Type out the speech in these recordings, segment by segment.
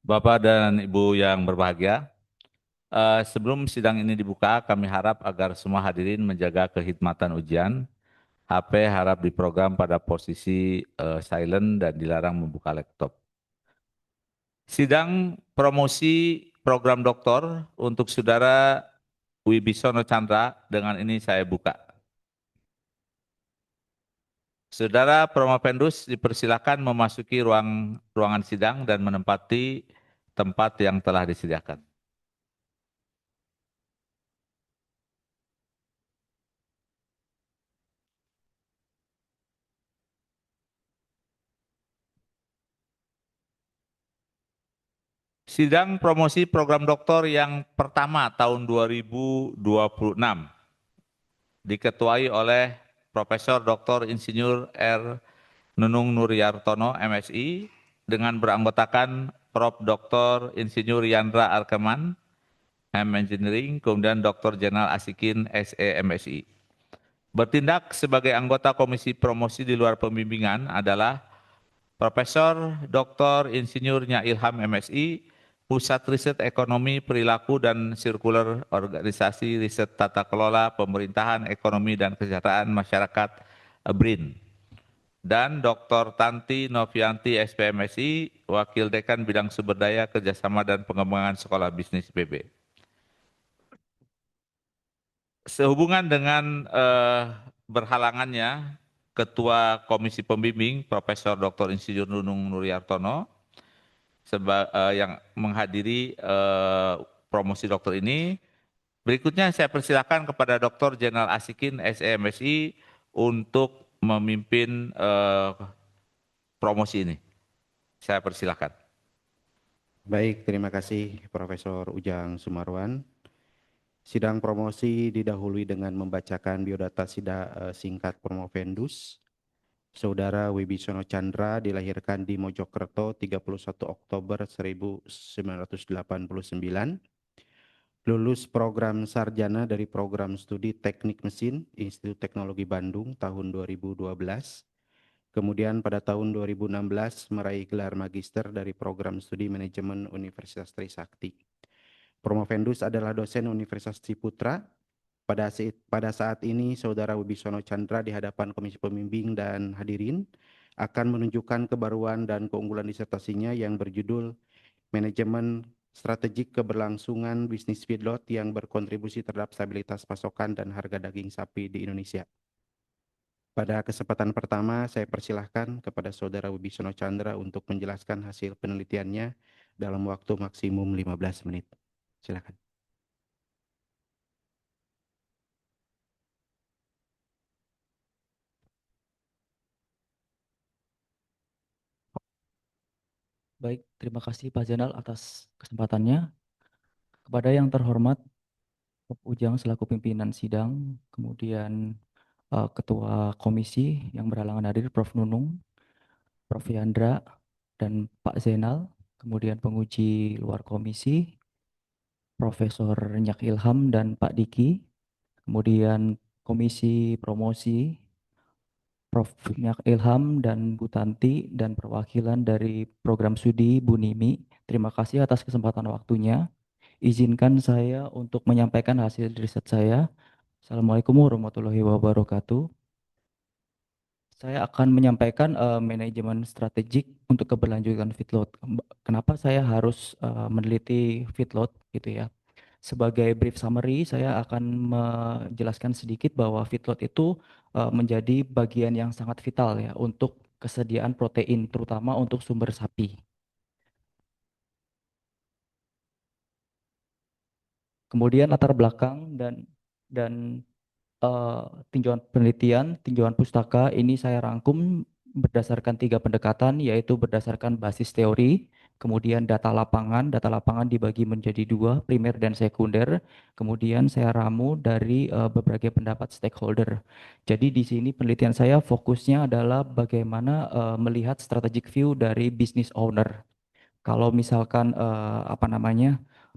Bapak dan Ibu yang berbahagia, sebelum sidang ini dibuka, kami harap agar semua hadirin menjaga kehikmatan ujian. HP harap diprogram pada posisi silent dan dilarang membuka laptop. Sidang promosi program doktor untuk Saudara Wibisono Chandra, dengan ini saya buka. Saudara Promopendus dipersilakan memasuki ruangan sidang dan menempati tempat yang telah disediakan. Sidang promosi program doktor yang pertama tahun 2026 diketuai oleh Profesor Dr. Insinyur R. Nunung Nuryartono, MSI, dengan beranggotakan Prof. Dr. Insinyur Yandra Arkeman, M Engineering, kemudian Dr. Jenderal Asikin, SE, MSI. Bertindak sebagai anggota Komisi Promosi di luar pembimbingan adalah Profesor Dr. Insinyur Nya Ilham, MSI, Pusat Riset Ekonomi Perilaku dan Sirkuler Organisasi Riset Tata Kelola Pemerintahan Ekonomi dan Kesejahteraan Masyarakat, BRIN. Dan Dr. Tanti Novianti, SPMSI, Wakil Dekan Bidang Sumber Daya Kerjasama dan Pengembangan Sekolah Bisnis PB. Sehubungan dengan berhalangannya Ketua Komisi Pembimbing Profesor Dr. Insinyur Nunung Nuryartono yang menghadiri promosi dokter ini. Berikutnya saya persilakan kepada Dr. Jenderal Asikin, SEMSI, untuk memimpin promosi ini. Saya persilakan. Baik, terima kasih Profesor Ujang Sumarwan. Sidang promosi didahului dengan membacakan biodata singkat Promovendus. Saudara Wibisono Chandra dilahirkan di Mojokerto 31 Oktober 1989. Lulus program sarjana dari program studi Teknik Mesin Institut Teknologi Bandung tahun 2012. Kemudian pada tahun 2016 meraih gelar magister dari program studi manajemen Universitas Trisakti. Promovendus adalah dosen Universitas Ciputra. Pada saat ini, Saudara Wibisono Chandra di hadapan Komisi Pembimbing dan hadirin akan menunjukkan kebaruan dan keunggulan disertasinya yang berjudul Manajemen Strategik Keberlangsungan Bisnis Feedlot yang berkontribusi terhadap stabilitas pasokan dan harga daging sapi di Indonesia. Pada kesempatan pertama, saya persilahkan kepada Saudara Wibisono Chandra untuk menjelaskan hasil penelitiannya dalam waktu maksimum 15 menit. Silakan. Baik, terima kasih Pak Zainal atas kesempatannya. Kepada yang terhormat Prof. Ujang selaku pimpinan sidang, kemudian Ketua Komisi yang berhalangan hadir Prof. Nunung, Prof. Yandra, dan Pak Zainal, kemudian penguji luar komisi, Profesor Nyak Ilham dan Pak Diki, kemudian Komisi Promosi, Prof. Nyak Ilham dan Bu Tanti, dan perwakilan dari program studi Bu Nimi. Terima kasih atas kesempatan waktunya. Izinkan saya untuk menyampaikan hasil riset saya. Assalamualaikum warahmatullahi wabarakatuh. Saya akan menyampaikan manajemen strategik untuk keberlanjutan feedlot. Kenapa saya harus meneliti feedlot gitu ya? Sebagai brief summary, saya akan menjelaskan sedikit bahwa feedlot itu menjadi bagian yang sangat vital ya untuk kesediaan protein, terutama untuk sumber sapi. Kemudian latar belakang dan tinjauan penelitian, tinjauan pustaka ini saya rangkum berdasarkan 3 pendekatan, yaitu berdasarkan basis teori, kemudian data lapangan dibagi menjadi 2, primer dan sekunder, kemudian saya ramu dari berbagai pendapat stakeholder. Jadi di sini penelitian saya fokusnya adalah bagaimana melihat strategic view dari business owner. Kalau misalkan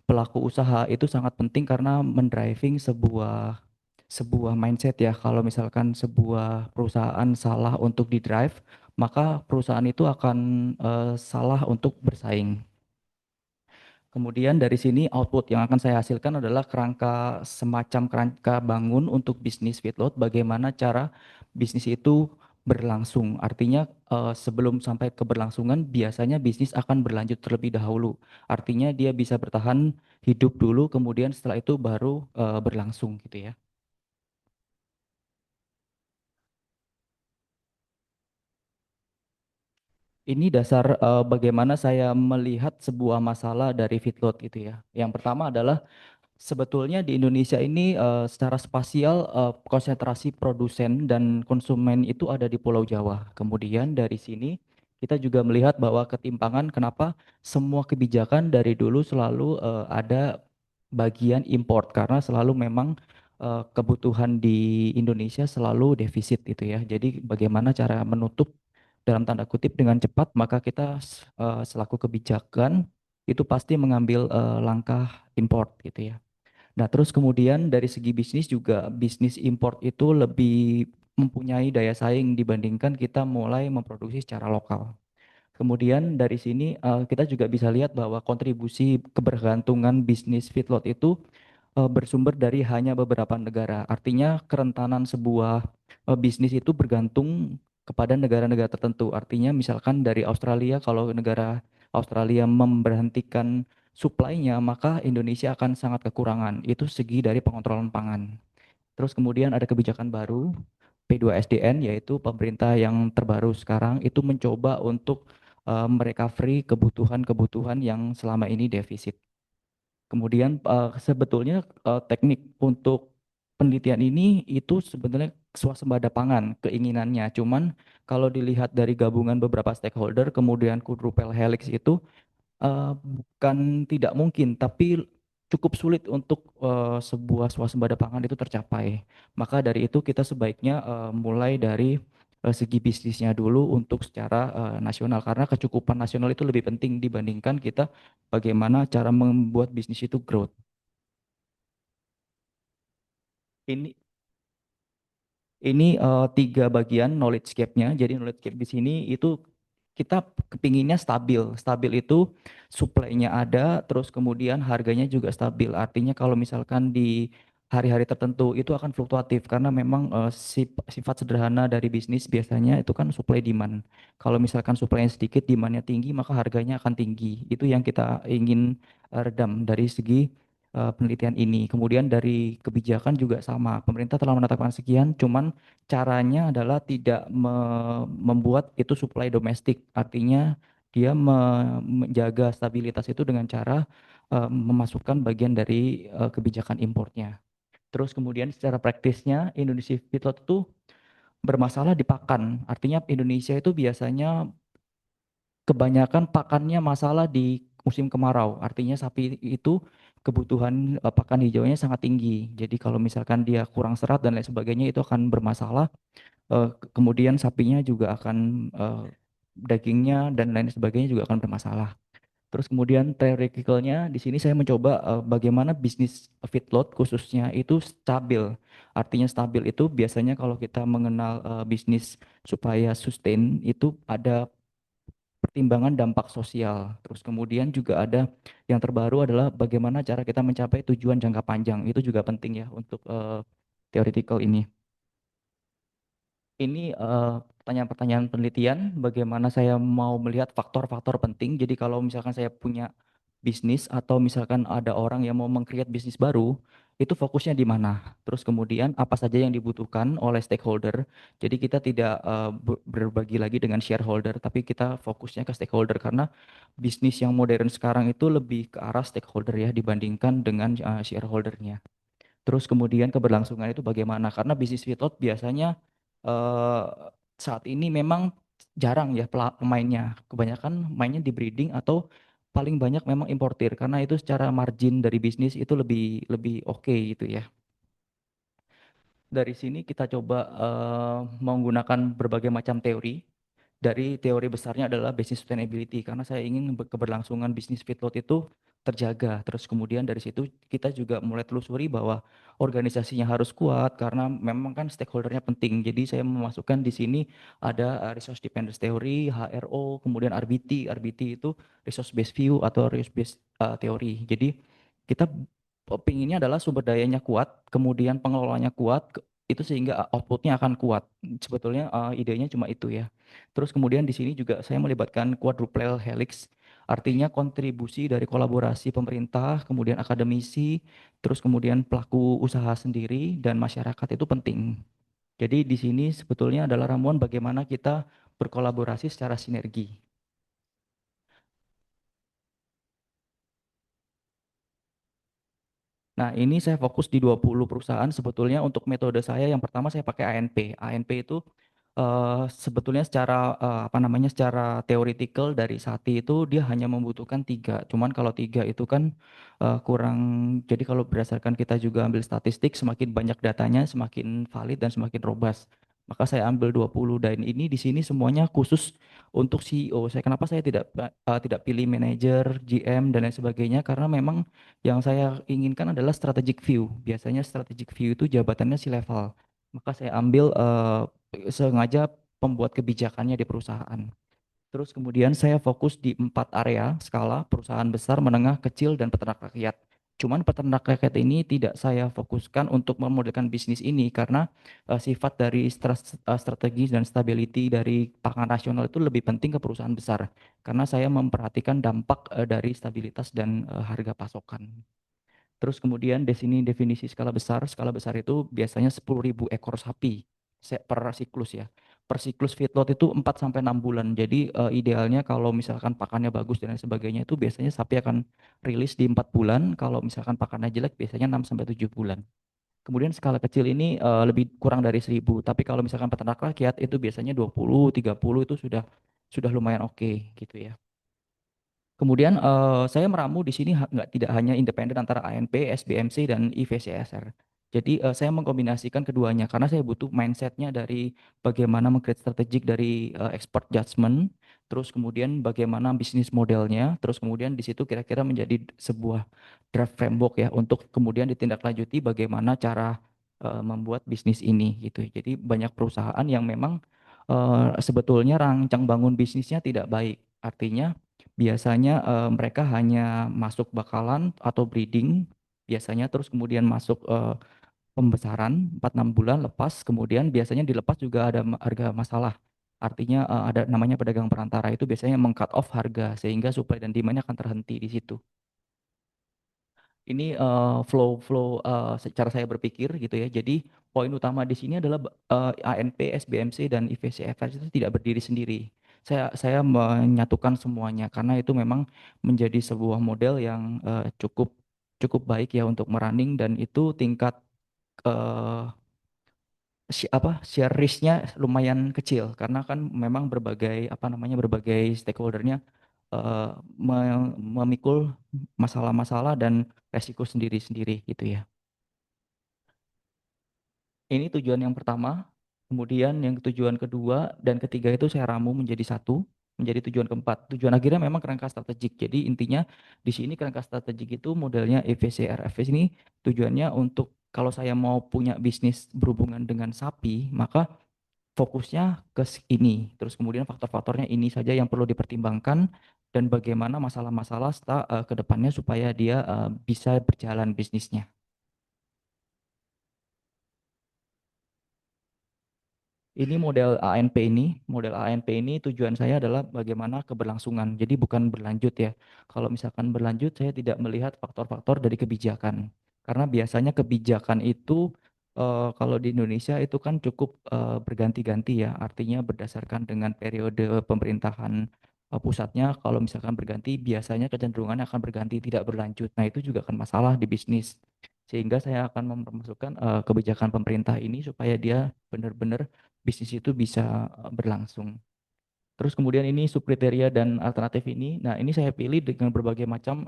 pelaku usaha itu sangat penting karena mendriving sebuah mindset ya. Kalau misalkan sebuah perusahaan salah untuk di drive, maka perusahaan itu akan salah untuk bersaing. Kemudian dari sini output yang akan saya hasilkan adalah kerangka semacam kerangka bangun untuk bisnis feedlot. Bagaimana cara bisnis itu berlangsung. Artinya sebelum sampai keberlangsungan biasanya bisnis akan berlanjut terlebih dahulu. Artinya dia bisa bertahan hidup dulu, kemudian setelah itu baru berlangsung gitu ya. Ini dasar bagaimana saya melihat sebuah masalah dari feedlot gitu ya. Yang pertama adalah sebetulnya di Indonesia ini secara spasial konsentrasi produsen dan konsumen itu ada di Pulau Jawa. Kemudian dari sini kita juga melihat bahwa ketimpangan kenapa semua kebijakan dari dulu selalu ada bagian import karena selalu memang kebutuhan di Indonesia selalu defisit itu ya. Jadi bagaimana cara menutup dalam tanda kutip dengan cepat, maka kita selaku kebijakan itu pasti mengambil langkah import gitu ya. Nah, terus kemudian dari segi bisnis juga bisnis import itu lebih mempunyai daya saing dibandingkan kita mulai memproduksi secara lokal. Kemudian dari sini kita juga bisa lihat bahwa kontribusi kebergantungan bisnis feedlot itu bersumber dari hanya beberapa negara. Artinya kerentanan sebuah bisnis itu bergantung kepada negara-negara tertentu. Artinya misalkan dari Australia, kalau negara Australia memberhentikan suplainya, maka Indonesia akan sangat kekurangan. Itu segi dari pengontrolan pangan. Terus kemudian ada kebijakan baru P2SDN, yaitu pemerintah yang terbaru sekarang itu mencoba untuk merecovery kebutuhan-kebutuhan yang selama ini defisit. Kemudian sebetulnya teknik untuk penelitian ini itu sebenarnya swasembada pangan keinginannya. Cuman kalau dilihat dari gabungan beberapa stakeholder, kemudian quadruple helix itu bukan tidak mungkin, tapi cukup sulit untuk sebuah swasembada pangan itu tercapai. Maka dari itu kita sebaiknya mulai dari segi bisnisnya dulu untuk secara nasional, karena kecukupan nasional itu lebih penting dibandingkan kita bagaimana cara membuat bisnis itu growth. Ini Ini tiga bagian knowledge gap-nya. Jadi knowledge gap di sini itu kita kepinginnya stabil. Stabil itu supply-nya ada, terus kemudian harganya juga stabil. Artinya kalau misalkan di hari-hari tertentu itu akan fluktuatif karena memang sifat sederhana dari bisnis biasanya itu kan supply demand. Kalau misalkan supply-nya sedikit, demand-nya tinggi, maka harganya akan tinggi. Itu yang kita ingin redam dari segi penelitian ini. Kemudian dari kebijakan juga sama. Pemerintah telah menetapkan sekian, cuman caranya adalah tidak membuat itu supply domestik. Artinya dia menjaga stabilitas itu dengan cara memasukkan bagian dari kebijakan importnya. Terus kemudian secara praktisnya Indonesia Feedlot itu bermasalah di pakan. Artinya Indonesia itu biasanya kebanyakan pakannya masalah di musim kemarau. Artinya sapi itu kebutuhan pakan hijaunya sangat tinggi. Jadi kalau misalkan dia kurang serat dan lain sebagainya itu akan bermasalah. Kemudian sapinya juga akan dagingnya dan lain sebagainya juga akan bermasalah. Terus kemudian theoreticalnya di sini saya mencoba bagaimana bisnis feedlot khususnya itu stabil. Artinya stabil itu biasanya kalau kita mengenal bisnis supaya sustain itu ada pertimbangan dampak sosial. Terus kemudian juga ada yang terbaru adalah bagaimana cara kita mencapai tujuan jangka panjang. Itu juga penting ya untuk theoretical ini. Ini pertanyaan-pertanyaan penelitian, bagaimana saya mau melihat faktor-faktor penting. Jadi kalau misalkan saya punya bisnis atau misalkan ada orang yang mau meng-create bisnis baru, itu fokusnya di mana? Terus kemudian apa saja yang dibutuhkan oleh stakeholder. Jadi kita tidak berbagi lagi dengan shareholder, tapi kita fokusnya ke stakeholder karena bisnis yang modern sekarang itu lebih ke arah stakeholder ya dibandingkan dengan shareholdernya. Terus kemudian keberlangsungan itu bagaimana? Karena bisnis feedlot biasanya eh, saat ini memang jarang ya pemainnya. Kebanyakan mainnya di breeding atau paling banyak memang importir karena itu secara margin dari bisnis itu lebih lebih oke gitu ya. Dari sini kita coba menggunakan berbagai macam teori. dari teori besarnya adalah business sustainability karena saya ingin keberlangsungan bisnis feedlot itu terjaga. Terus kemudian dari situ kita juga mulai telusuri bahwa organisasinya harus kuat karena memang kan stakeholdernya penting. Jadi saya memasukkan di sini ada resource dependence theory, HRO, kemudian RBT. RBT itu resource based view atau resource based teori. Jadi kita pinginnya adalah sumber dayanya kuat, kemudian pengelolanya kuat, itu sehingga outputnya akan kuat. Sebetulnya idenya cuma itu ya. Terus kemudian di sini juga saya melibatkan quadruple helix, artinya kontribusi dari kolaborasi pemerintah, kemudian akademisi, terus kemudian pelaku usaha sendiri dan masyarakat itu penting. Jadi di sini sebetulnya adalah ramuan bagaimana kita berkolaborasi secara sinergi. Nah, ini saya fokus di 20 perusahaan. Sebetulnya untuk metode saya yang pertama saya pakai ANP. ANP itu sebetulnya secara apa namanya secara theoretical dari Sati itu dia hanya membutuhkan 3. Cuman kalau 3 itu kan kurang. Jadi kalau berdasarkan kita juga ambil statistik, semakin banyak datanya, semakin valid dan semakin robust. Maka saya ambil 20 dan ini di sini semuanya khusus untuk CEO. Kenapa saya tidak pilih manajer, GM dan lain sebagainya karena memang yang saya inginkan adalah strategic view. Biasanya strategic view itu jabatannya si level. Maka saya ambil sengaja pembuat kebijakannya di perusahaan. Terus kemudian saya fokus di 4 area skala, perusahaan besar, menengah, kecil, dan peternak rakyat. Cuman peternak rakyat ini tidak saya fokuskan untuk memodelkan bisnis ini karena sifat dari strategi dan stability dari pangan nasional itu lebih penting ke perusahaan besar. Karena saya memperhatikan dampak dari stabilitas dan harga pasokan. Terus kemudian di sini definisi skala besar. Skala besar itu biasanya 10.000 ekor sapi per siklus ya. Per siklus feedlot itu 4 sampai 6 bulan. Jadi idealnya kalau misalkan pakannya bagus dan lain sebagainya itu biasanya sapi akan rilis di 4 bulan. Kalau misalkan pakannya jelek biasanya 6 sampai 7 bulan. Kemudian skala kecil ini lebih kurang dari 1.000. Tapi kalau misalkan peternak rakyat itu biasanya 20, 30 itu sudah lumayan oke gitu ya. Kemudian saya meramu di sini tidak hanya independen antara ANP, SBMC, dan IVCSR. Jadi saya mengkombinasikan keduanya karena saya butuh mindsetnya dari bagaimana mengcreate strategik dari expert judgment, terus kemudian bagaimana bisnis modelnya, terus kemudian di situ kira-kira menjadi sebuah draft framework ya untuk kemudian ditindaklanjuti bagaimana cara membuat bisnis ini gitu. Jadi banyak perusahaan yang memang sebetulnya rancang bangun bisnisnya tidak baik. Artinya biasanya mereka hanya masuk bakalan atau breeding biasanya terus kemudian masuk pembesaran 4-6 bulan lepas kemudian biasanya dilepas juga ada harga masalah. Artinya ada namanya pedagang perantara itu biasanya meng-cut off harga sehingga supply dan demand akan terhenti di situ. Ini flow secara saya berpikir gitu ya. Jadi poin utama di sini adalah ANP, SBMC dan IVCFR itu tidak berdiri sendiri. Saya menyatukan semuanya karena itu memang menjadi sebuah model yang cukup cukup baik ya untuk merunning dan itu tingkat eh, share risk-nya lumayan kecil karena kan memang berbagai apa namanya berbagai stakeholdernya eh, memikul masalah-masalah dan resiko sendiri-sendiri gitu ya. Ini tujuan yang pertama, kemudian yang tujuan kedua dan ketiga itu saya ramu menjadi satu, menjadi tujuan keempat. Tujuan akhirnya memang kerangka strategik. Jadi intinya di sini kerangka strategik itu modelnya EVCRF ini tujuannya untuk kalau saya mau punya bisnis berhubungan dengan sapi, maka fokusnya ke ini. Terus kemudian faktor-faktornya ini saja yang perlu dipertimbangkan dan bagaimana masalah-masalah ke depannya supaya dia bisa berjalan bisnisnya. Ini model ANP ini tujuan saya adalah bagaimana keberlangsungan. Jadi bukan berlanjut ya. Kalau misalkan berlanjut, saya tidak melihat faktor-faktor dari kebijakan. Karena biasanya kebijakan itu kalau di Indonesia itu kan cukup berganti-ganti ya. Artinya berdasarkan dengan periode pemerintahan pusatnya, kalau misalkan berganti, biasanya kecenderungannya akan berganti tidak berlanjut. Nah itu juga kan masalah di bisnis. Sehingga saya akan memasukkan kebijakan pemerintah ini supaya dia benar-benar bisnis itu bisa berlangsung. Terus kemudian ini subkriteria dan alternatif ini. Nah, ini saya pilih dengan berbagai macam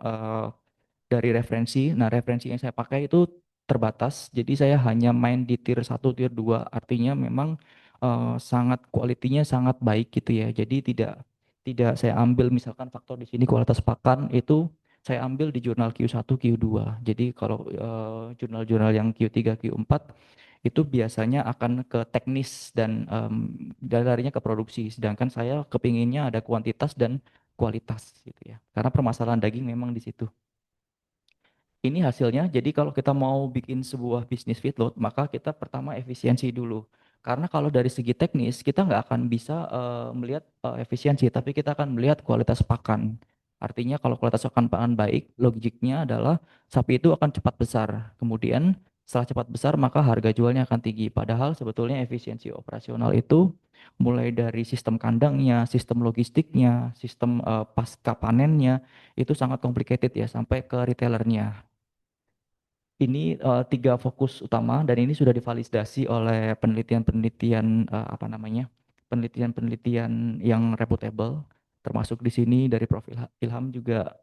dari referensi. Nah, referensi yang saya pakai itu terbatas. Jadi saya hanya main di tier 1, tier 2. Artinya memang sangat kualitinya sangat baik gitu ya. Jadi tidak tidak saya ambil misalkan faktor di sini kualitas pakan itu saya ambil di jurnal Q1, Q2. Jadi kalau jurnal-jurnal yang Q3, Q4 itu biasanya akan ke teknis dan larinya ke produksi. Sedangkan saya kepinginnya ada kuantitas dan kualitas gitu ya. Karena permasalahan daging memang di situ. Ini hasilnya, jadi kalau kita mau bikin sebuah bisnis feedlot, maka kita pertama efisiensi dulu. Karena kalau dari segi teknis, kita nggak akan bisa melihat efisiensi, tapi kita akan melihat kualitas pakan. Artinya kalau kualitas pakan baik, logiknya adalah sapi itu akan cepat besar. Kemudian setelah cepat besar, maka harga jualnya akan tinggi. Padahal sebetulnya efisiensi operasional itu mulai dari sistem kandangnya, sistem logistiknya, sistem pasca panennya, itu sangat complicated ya, sampai ke retailernya. Ini tiga fokus utama dan ini sudah divalidasi oleh penelitian-penelitian apa namanya penelitian-penelitian yang reputable, termasuk di sini dari Prof Ilham juga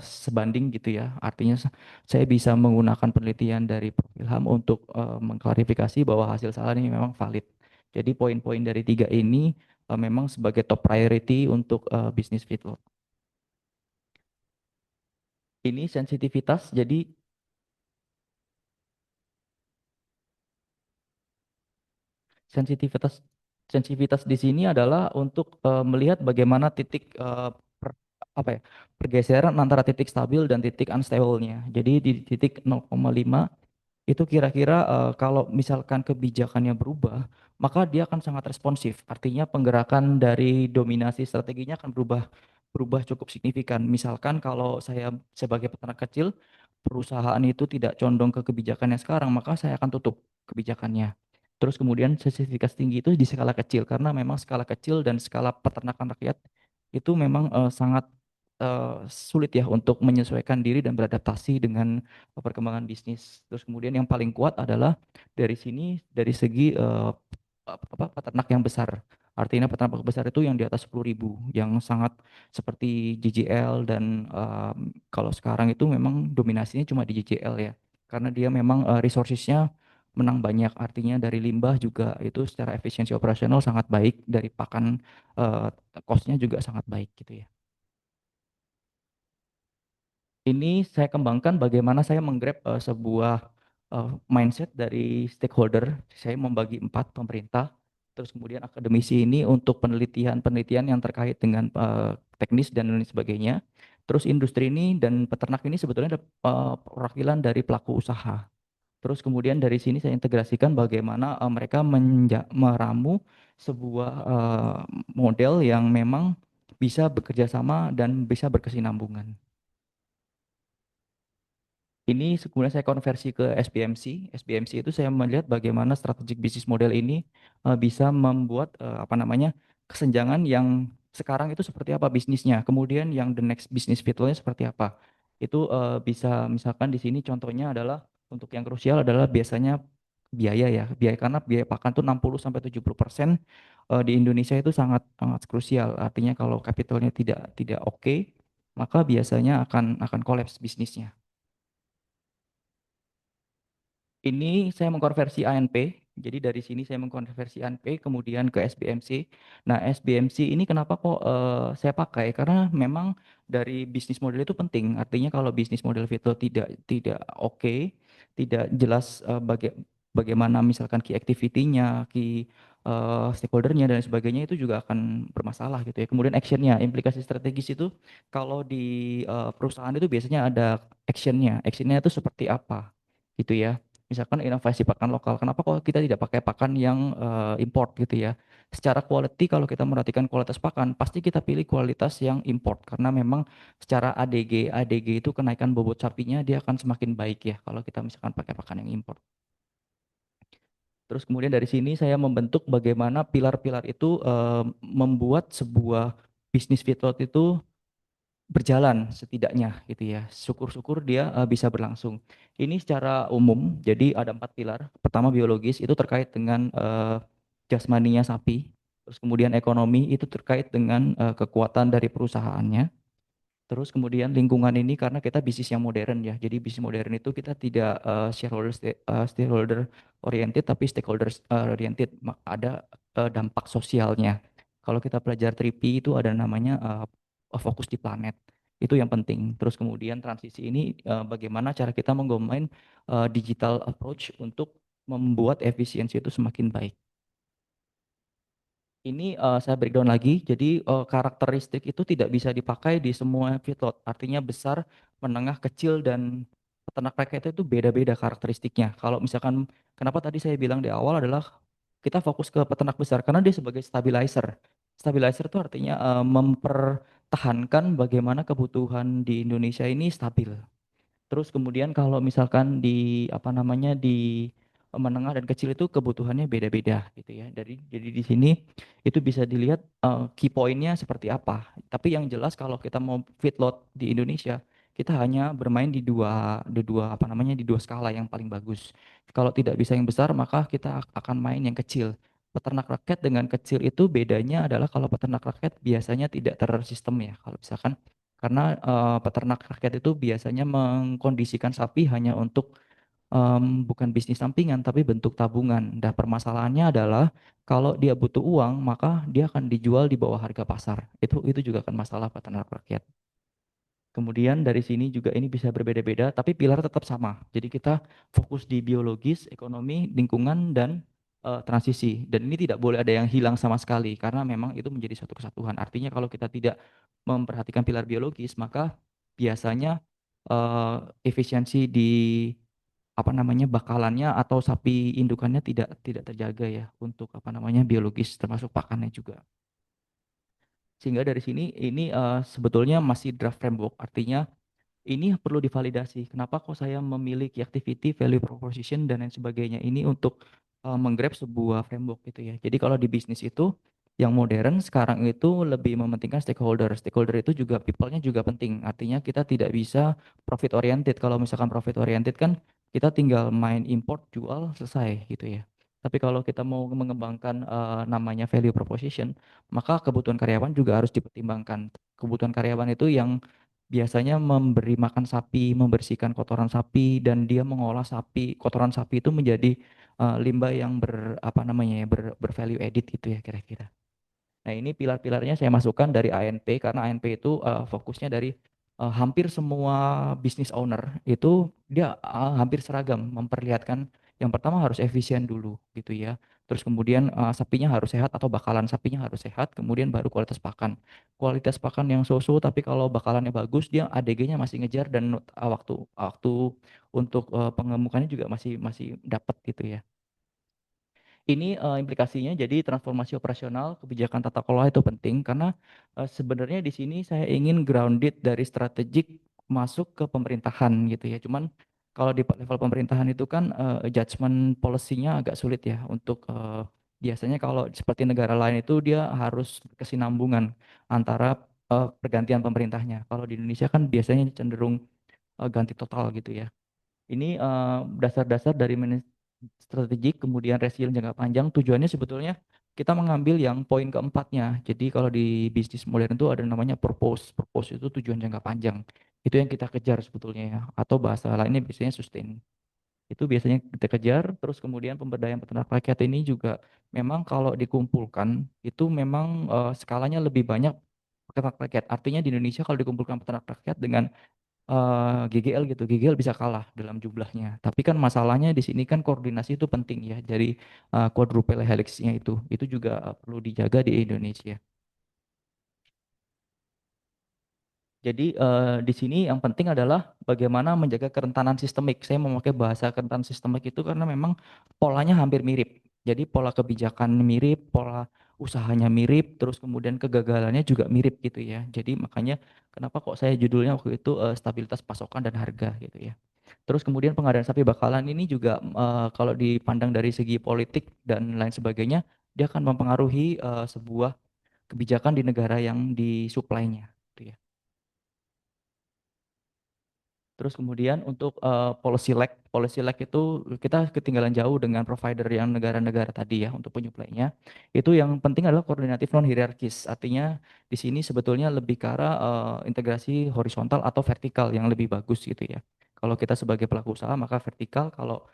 sebanding gitu ya. Artinya saya bisa menggunakan penelitian dari Prof Ilham untuk mengklarifikasi bahwa hasil salah ini memang valid. Jadi poin-poin dari tiga ini memang sebagai top priority untuk bisnis feedlot. Ini sensitivitas, jadi sensitivitas sensitivitas di sini adalah untuk melihat bagaimana titik apa ya pergeseran antara titik stabil dan titik unstable-nya. Jadi di titik 0,5 itu kira-kira kalau misalkan kebijakannya berubah, maka dia akan sangat responsif. Artinya penggerakan dari dominasi strateginya akan berubah berubah cukup signifikan. Misalkan kalau saya sebagai peternak kecil, perusahaan itu tidak condong ke kebijakan yang sekarang, maka saya akan tutup kebijakannya. Terus kemudian sensitivitas tinggi itu di skala kecil, karena memang skala kecil dan skala peternakan rakyat itu memang sangat sulit ya untuk menyesuaikan diri dan beradaptasi dengan perkembangan bisnis. Terus kemudian yang paling kuat adalah dari sini dari segi peternak yang besar. Artinya peternak besar itu yang di atas 10.000, yang sangat seperti JJL dan kalau sekarang itu memang dominasinya cuma di JJL ya. Karena dia memang resourcesnya menang banyak. Artinya dari limbah juga itu secara efisiensi operasional sangat baik, dari pakan eh, cost-nya juga sangat baik gitu ya. Ini saya kembangkan bagaimana saya menggrab sebuah mindset dari stakeholder. Saya membagi 4, pemerintah, terus kemudian akademisi ini untuk penelitian-penelitian yang terkait dengan teknis dan lain sebagainya. Terus industri ini dan peternak ini sebetulnya ada perwakilan dari pelaku usaha. Terus kemudian dari sini saya integrasikan bagaimana mereka meramu sebuah model yang memang bisa bekerja sama dan bisa berkesinambungan. Ini kemudian saya konversi ke SBMC. SBMC itu saya melihat bagaimana strategic business model ini bisa membuat apa namanya kesenjangan yang sekarang itu seperti apa bisnisnya, kemudian yang the next business field-nya seperti apa. Itu bisa misalkan di sini contohnya adalah untuk yang krusial adalah biasanya biaya ya, biaya karena biaya pakan tuh 60 sampai 70% di Indonesia itu sangat sangat krusial. Artinya kalau capitalnya tidak oke, maka biasanya akan kolaps bisnisnya. Ini saya mengkonversi ANP, jadi dari sini saya mengkonversi ANP kemudian ke SBMC. Nah, SBMC ini kenapa kok saya pakai? Karena memang dari bisnis model itu penting. Artinya kalau bisnis model Vito tidak oke, tidak jelas bagaimana misalkan key activity-nya, key stakeholder-nya dan sebagainya itu juga akan bermasalah gitu ya. Kemudian action-nya, implikasi strategis itu kalau di perusahaan itu biasanya ada action-nya. Action-nya itu seperti apa gitu ya. Misalkan inovasi pakan lokal, kenapa kok kita tidak pakai pakan yang import gitu ya? Secara quality kalau kita merhatikan kualitas pakan, pasti kita pilih kualitas yang import karena memang secara ADG itu kenaikan bobot sapinya dia akan semakin baik ya kalau kita misalkan pakai pakan yang import. Terus kemudian dari sini saya membentuk bagaimana pilar-pilar itu membuat sebuah bisnis feedlot itu berjalan setidaknya gitu ya. Syukur-syukur dia bisa berlangsung. Ini secara umum, jadi ada 4 pilar. Pertama biologis itu terkait dengan jasmaninya sapi. Terus kemudian ekonomi itu terkait dengan kekuatan dari perusahaannya. Terus kemudian lingkungan ini karena kita bisnis yang modern ya. Jadi bisnis modern itu kita tidak stakeholder oriented tapi stakeholder oriented. Ada dampak sosialnya. Kalau kita belajar 3P itu ada namanya fokus di planet. Itu yang penting. Terus kemudian transisi ini bagaimana cara kita menggombain digital approach untuk membuat efisiensi itu semakin baik. Ini saya breakdown lagi, jadi karakteristik itu tidak bisa dipakai di semua feedlot. Artinya besar, menengah, kecil, dan peternak rakyat itu beda-beda karakteristiknya. Kalau misalkan, kenapa tadi saya bilang di awal adalah kita fokus ke peternak besar, karena dia sebagai stabilizer. Stabilizer itu artinya mempertahankan bagaimana kebutuhan di Indonesia ini stabil. Terus kemudian kalau misalkan di apa namanya di menengah dan kecil itu kebutuhannya beda-beda gitu ya. Jadi di sini itu bisa dilihat key point-nya seperti apa. Tapi yang jelas kalau kita mau feedlot di Indonesia, kita hanya bermain di dua apa namanya di dua skala yang paling bagus. Kalau tidak bisa yang besar, maka kita akan main yang kecil. Peternak rakyat dengan kecil itu bedanya adalah kalau peternak rakyat biasanya tidak tersistem ya. Kalau misalkan karena peternak rakyat itu biasanya mengkondisikan sapi hanya untuk bukan bisnis sampingan tapi bentuk tabungan. Dan permasalahannya adalah kalau dia butuh uang maka dia akan dijual di bawah harga pasar. Itu juga kan masalah peternak rakyat. Kemudian dari sini juga ini bisa berbeda-beda, tapi pilar tetap sama. Jadi kita fokus di biologis, ekonomi, lingkungan, dan transisi. Dan ini tidak boleh ada yang hilang sama sekali, karena memang itu menjadi suatu kesatuan. Artinya kalau kita tidak memperhatikan pilar biologis, maka biasanya efisiensi di apa namanya bakalannya atau sapi indukannya tidak terjaga ya untuk apa namanya biologis termasuk pakannya juga. Sehingga dari sini ini sebetulnya masih draft framework, artinya ini perlu divalidasi. Kenapa kok saya memiliki activity, value proposition, dan lain sebagainya ini untuk menggrab sebuah framework gitu ya. Jadi kalau di bisnis itu yang modern sekarang itu lebih mementingkan stakeholder. Stakeholder itu juga people-nya juga penting. Artinya kita tidak bisa profit oriented. Kalau misalkan profit oriented kan kita tinggal main import, jual, selesai gitu ya. Tapi kalau kita mau mengembangkan namanya value proposition, maka kebutuhan karyawan juga harus dipertimbangkan. Kebutuhan karyawan itu yang biasanya memberi makan sapi, membersihkan kotoran sapi, dan dia mengolah sapi, kotoran sapi itu menjadi limbah yang apa namanya ya, bervalue added gitu ya kira-kira. Nah, ini pilar-pilarnya saya masukkan dari ANP karena ANP itu fokusnya dari hampir semua business owner itu dia hampir seragam memperlihatkan yang pertama harus efisien dulu gitu ya. Terus kemudian sapinya harus sehat atau bakalan sapinya harus sehat, kemudian baru kualitas pakan. Kualitas pakan yang so-so tapi kalau bakalannya bagus dia ADG-nya masih ngejar dan waktu waktu untuk pengemukannya juga masih masih dapat gitu ya. Ini implikasinya jadi transformasi operasional, kebijakan tata kelola itu penting karena sebenarnya di sini saya ingin grounded dari strategik masuk ke pemerintahan gitu ya. Cuman kalau di level pemerintahan itu kan judgment policy-nya agak sulit ya untuk biasanya kalau seperti negara lain itu dia harus kesinambungan antara pergantian pemerintahnya. Kalau di Indonesia kan biasanya cenderung ganti total gitu ya. Ini dasar-dasar dari strategik, kemudian resilient jangka panjang. Tujuannya sebetulnya kita mengambil yang poin keempatnya. Jadi kalau di bisnis modern itu ada namanya purpose. Purpose itu tujuan jangka panjang. Itu yang kita kejar sebetulnya ya. Atau bahasa lainnya biasanya sustain. Itu biasanya kita kejar. Terus kemudian pemberdayaan peternak rakyat ini juga memang kalau dikumpulkan itu memang skalanya lebih banyak peternak rakyat. Artinya di Indonesia kalau dikumpulkan peternak rakyat dengan GGL gitu, GGL bisa kalah dalam jumlahnya. Tapi kan masalahnya di sini kan koordinasi itu penting ya. Jadi quadruple helixnya itu juga perlu dijaga di Indonesia. Jadi di sini yang penting adalah bagaimana menjaga kerentanan sistemik. Saya memakai bahasa kerentanan sistemik itu karena memang polanya hampir mirip. Jadi pola kebijakan mirip, pola usahanya mirip, terus kemudian kegagalannya juga mirip gitu ya. Jadi makanya kenapa kok saya judulnya waktu itu stabilitas pasokan dan harga gitu ya. Terus kemudian pengadaan sapi bakalan ini juga kalau dipandang dari segi politik dan lain sebagainya, dia akan mempengaruhi sebuah kebijakan di negara yang disuplainya. Gitu ya. Terus kemudian untuk policy lag itu kita ketinggalan jauh dengan provider yang negara-negara tadi ya untuk penyuplainya. Itu yang penting adalah koordinatif non hierarkis. Artinya di sini sebetulnya lebih ke arah integrasi horizontal atau vertikal yang lebih bagus gitu ya. Kalau kita sebagai pelaku usaha maka vertikal, kalau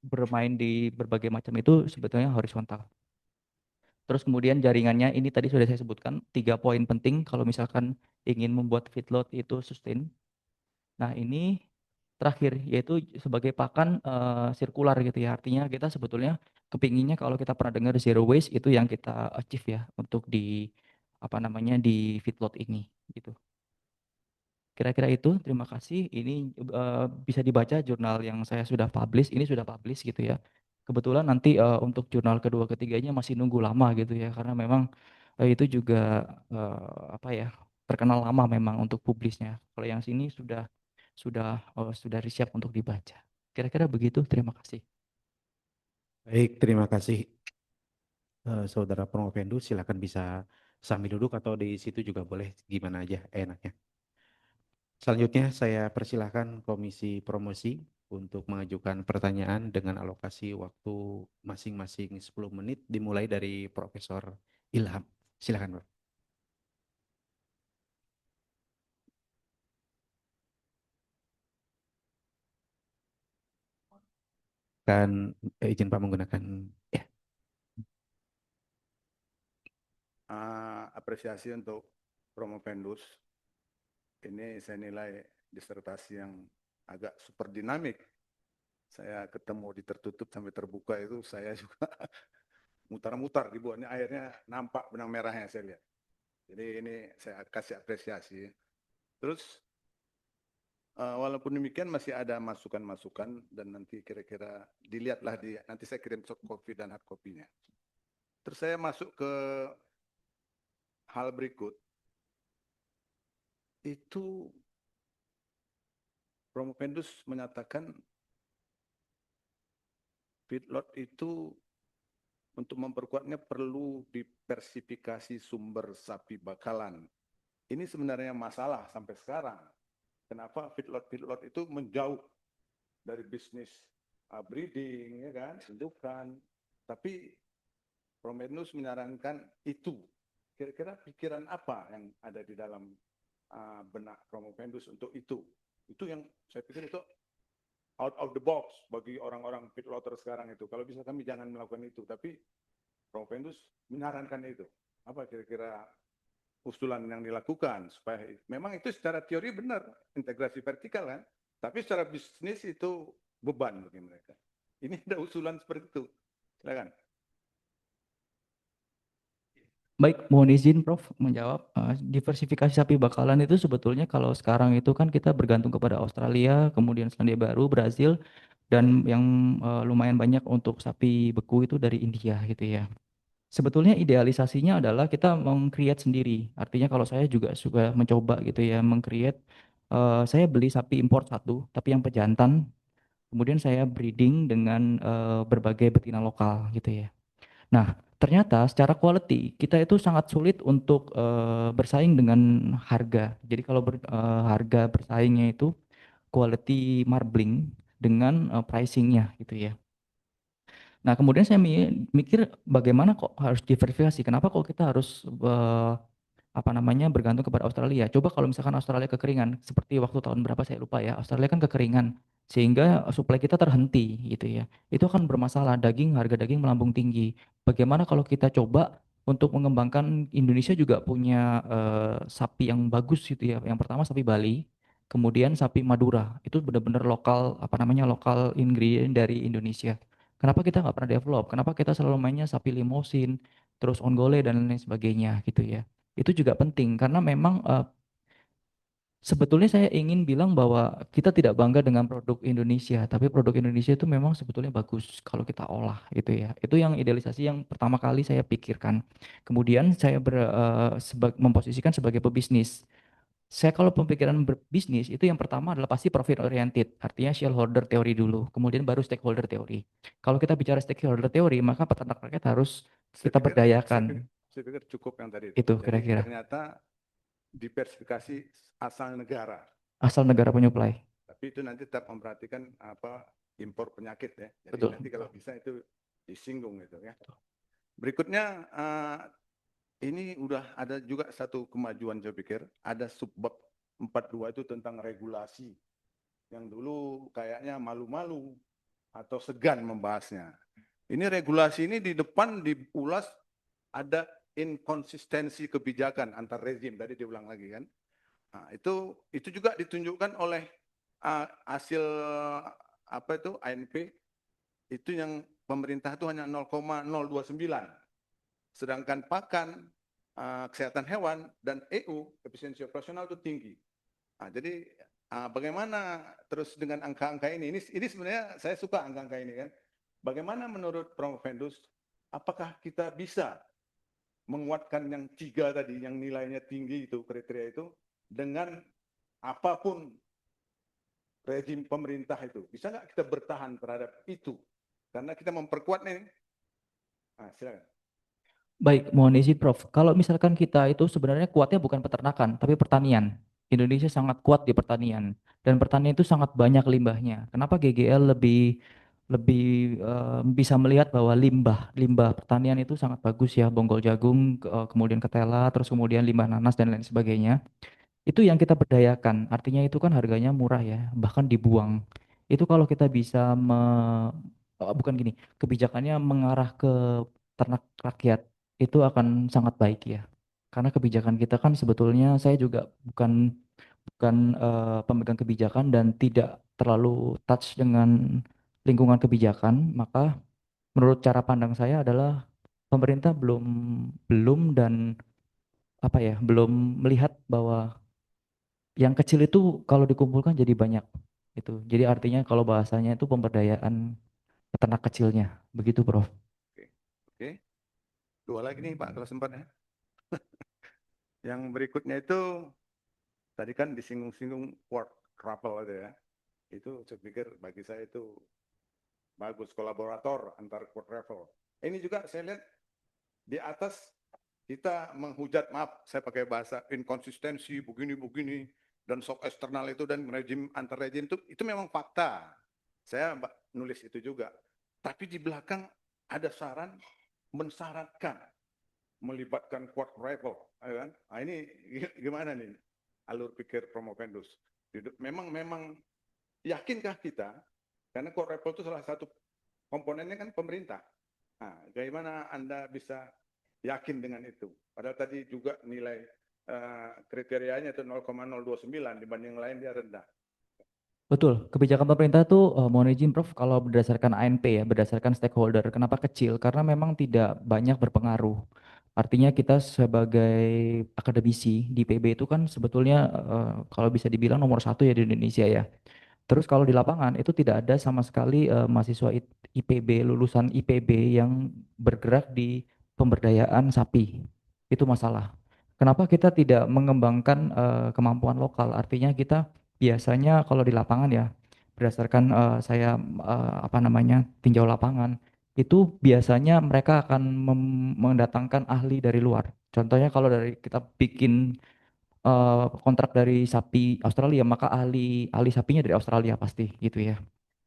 bermain di berbagai macam itu sebetulnya horizontal. Terus kemudian jaringannya ini tadi sudah saya sebutkan 3 poin penting kalau misalkan ingin membuat feedlot itu sustain. Nah, ini terakhir yaitu sebagai pakan sirkular gitu ya. Artinya kita sebetulnya kepinginnya kalau kita pernah dengar zero waste itu yang kita achieve ya untuk di apa namanya di feedlot ini gitu. Kira-kira itu, terima kasih. Ini bisa dibaca jurnal yang saya sudah publish, ini sudah publish gitu ya. Kebetulan nanti untuk jurnal kedua ketiganya masih nunggu lama gitu ya, karena memang itu juga apa ya terkenal lama memang untuk publisnya. Kalau yang sini sudah siap untuk dibaca. Kira-kira begitu. Terima kasih. Baik, terima kasih Saudara Promovendu. Silakan bisa sambil duduk atau di situ juga boleh, gimana aja enaknya. Selanjutnya saya persilahkan Komisi Promosi untuk mengajukan pertanyaan dengan alokasi waktu masing-masing 10 menit dimulai dari Profesor Ilham. Silakan, Pak. Kan izin Pak menggunakan ya. Apresiasi untuk Promovendus. Ini saya nilai disertasi yang agak super dinamik. Saya ketemu di tertutup sampai terbuka itu saya juga mutar-mutar di bawahnya, akhirnya nampak benang merahnya saya lihat. Jadi ini saya kasih apresiasi. Terus walaupun demikian masih ada masukan-masukan dan nanti kira-kira dilihatlah nanti saya kirim soft copy dan hard copy-nya. Terus saya masuk ke hal berikut. Itu Promovendus menyatakan feedlot itu untuk memperkuatnya perlu diversifikasi sumber sapi bakalan. Ini sebenarnya masalah sampai sekarang. Kenapa feedlot itu menjauh dari bisnis breeding, ya kan, indukan. Tapi Promovendus menyarankan itu. Kira-kira pikiran apa yang ada di dalam benak Promovendus untuk itu? Itu yang saya pikir itu out of the box bagi orang-orang feedlotter sekarang itu. Kalau bisa kami jangan melakukan itu, tapi Promovendus menyarankan itu. Apa kira-kira usulan yang dilakukan supaya memang itu secara teori benar integrasi vertikal kan, tapi secara bisnis itu beban bagi mereka. Ini ada usulan seperti itu. Silakan. Baik, mohon izin Prof menjawab. Diversifikasi sapi bakalan itu sebetulnya kalau sekarang itu kan kita bergantung kepada Australia, kemudian Selandia Baru, Brazil, dan yang lumayan banyak untuk sapi beku itu dari India gitu ya. Sebetulnya idealisasinya adalah kita meng-create sendiri. Artinya kalau saya juga suka mencoba gitu ya, meng-create. Saya beli sapi impor satu, tapi yang pejantan. Kemudian saya breeding dengan berbagai betina lokal gitu ya. Nah, ternyata secara quality kita itu sangat sulit untuk bersaing dengan harga. Jadi kalau harga bersaingnya itu quality marbling dengan pricingnya gitu ya. Nah, kemudian saya mikir bagaimana kok harus diverifikasi? Kenapa kok kita harus apa namanya bergantung kepada Australia? Coba kalau misalkan Australia kekeringan, seperti waktu tahun berapa saya lupa ya, Australia kan kekeringan sehingga supply kita terhenti gitu ya. Itu akan bermasalah, harga daging melambung tinggi. Bagaimana kalau kita coba untuk mengembangkan Indonesia juga punya sapi yang bagus gitu ya. Yang pertama sapi Bali, kemudian sapi Madura. Itu benar-benar lokal apa namanya lokal ingredient dari Indonesia. Kenapa kita nggak pernah develop? Kenapa kita selalu mainnya sapi limosin, terus onggole dan lain sebagainya gitu ya? Itu juga penting karena memang sebetulnya saya ingin bilang bahwa kita tidak bangga dengan produk Indonesia, tapi produk Indonesia itu memang sebetulnya bagus kalau kita olah gitu ya. Itu yang idealisasi yang pertama kali saya pikirkan. Kemudian saya memposisikan sebagai pebisnis. Saya kalau pemikiran berbisnis itu yang pertama adalah pasti profit oriented, artinya shareholder teori dulu, kemudian baru stakeholder teori. Kalau kita bicara stakeholder teori, maka peternak rakyat harus kita berdayakan. Saya pikir cukup yang tadi Itu Jadi kira-kira. ternyata diversifikasi asal negara asal negara penyuplai. Tapi itu nanti tetap memperhatikan apa impor penyakit ya. Jadi Betul. nanti kalau bisa itu disinggung gitu ya. Berikutnya ini udah ada juga satu kemajuan saya pikir, ada subbab 42 itu tentang regulasi yang dulu kayaknya malu-malu atau segan membahasnya. Ini regulasi ini di depan diulas ada inkonsistensi kebijakan antar rezim, tadi diulang lagi kan. Nah, itu juga ditunjukkan oleh hasil apa itu ANP itu yang pemerintah itu hanya 0,029, sedangkan pakan kesehatan hewan dan EU efisiensi operasional itu tinggi. Nah, jadi bagaimana terus dengan angka-angka ini? Ini sebenarnya saya suka angka-angka ini kan. Bagaimana menurut Prof. Vendus, apakah kita bisa menguatkan yang 3 tadi, yang nilainya tinggi itu, kriteria itu, dengan apapun rezim pemerintah itu? Bisa nggak kita bertahan terhadap itu? Karena kita memperkuat nih. Silakan. Baik, mohon izin Prof. Kalau misalkan kita itu sebenarnya kuatnya bukan peternakan, tapi pertanian. Indonesia sangat kuat di pertanian dan pertanian itu sangat banyak limbahnya. Kenapa GGL lebih lebih bisa melihat bahwa limbah pertanian itu sangat bagus ya, bonggol jagung, kemudian ketela, terus kemudian limbah nanas dan lain sebagainya. Itu yang kita berdayakan. Artinya itu kan harganya murah ya, bahkan dibuang. Itu kalau kita bisa bukan gini, kebijakannya mengarah ke ternak rakyat itu akan sangat baik ya. Karena kebijakan kita kan sebetulnya saya juga bukan bukan pemegang kebijakan dan tidak terlalu touch dengan lingkungan kebijakan, maka menurut cara pandang saya adalah pemerintah belum belum dan apa ya, belum melihat bahwa yang kecil itu kalau dikumpulkan jadi banyak itu. Jadi artinya kalau bahasanya itu pemberdayaan peternak kecilnya. Begitu, Prof. Oke. Oke. 2 lagi nih Pak, kalau sempat ya. Yang berikutnya itu tadi kan disinggung-singgung work travel itu ya. Itu saya pikir bagi saya itu bagus, kolaborator antar work travel. Ini juga saya lihat di atas kita menghujat, maaf saya pakai bahasa inkonsistensi begini-begini dan shock eksternal itu dan rejim antar rejim itu memang fakta. Saya nulis itu juga. Tapi di belakang ada saran mensyaratkan melibatkan quad travel, kan? Nah, ini gimana nih alur pikir Promovendus? Memang yakinkah kita, karena quad travel itu salah satu komponennya kan pemerintah. Nah, bagaimana Anda bisa yakin dengan itu? Padahal tadi juga nilai kriterianya itu 0,029 dibanding yang lain dia rendah. Betul, kebijakan pemerintah tuh mohon izin Prof kalau berdasarkan ANP ya, berdasarkan stakeholder. Kenapa kecil? Karena memang tidak banyak berpengaruh. Artinya kita sebagai akademisi di PB itu kan sebetulnya kalau bisa dibilang nomor 1 ya di Indonesia ya. Terus kalau di lapangan itu tidak ada sama sekali mahasiswa IPB, lulusan IPB yang bergerak di pemberdayaan sapi. Itu masalah. Kenapa kita tidak mengembangkan kemampuan lokal? Artinya kita biasanya kalau di lapangan ya, berdasarkan saya apa namanya tinjau lapangan, itu biasanya mereka akan mendatangkan ahli dari luar. Contohnya kalau dari kita bikin kontrak dari sapi Australia, maka ahli ahli sapinya dari Australia pasti gitu ya.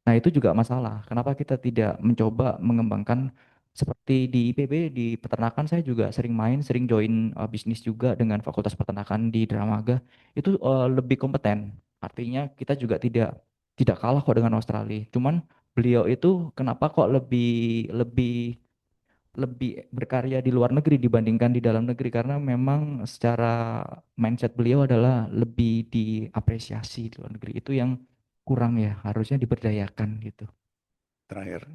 Nah, itu juga masalah. Kenapa kita tidak mencoba mengembangkan seperti di IPB, di peternakan saya juga sering main, sering join bisnis juga dengan Fakultas Peternakan di Dramaga. Itu lebih kompeten. Artinya kita juga tidak kalah kok dengan Australia. Cuman beliau itu kenapa kok lebih lebih lebih berkarya di luar negeri dibandingkan di dalam negeri karena memang secara mindset beliau adalah lebih diapresiasi di luar negeri. Itu yang kurang ya, harusnya diberdayakan gitu. Terakhir,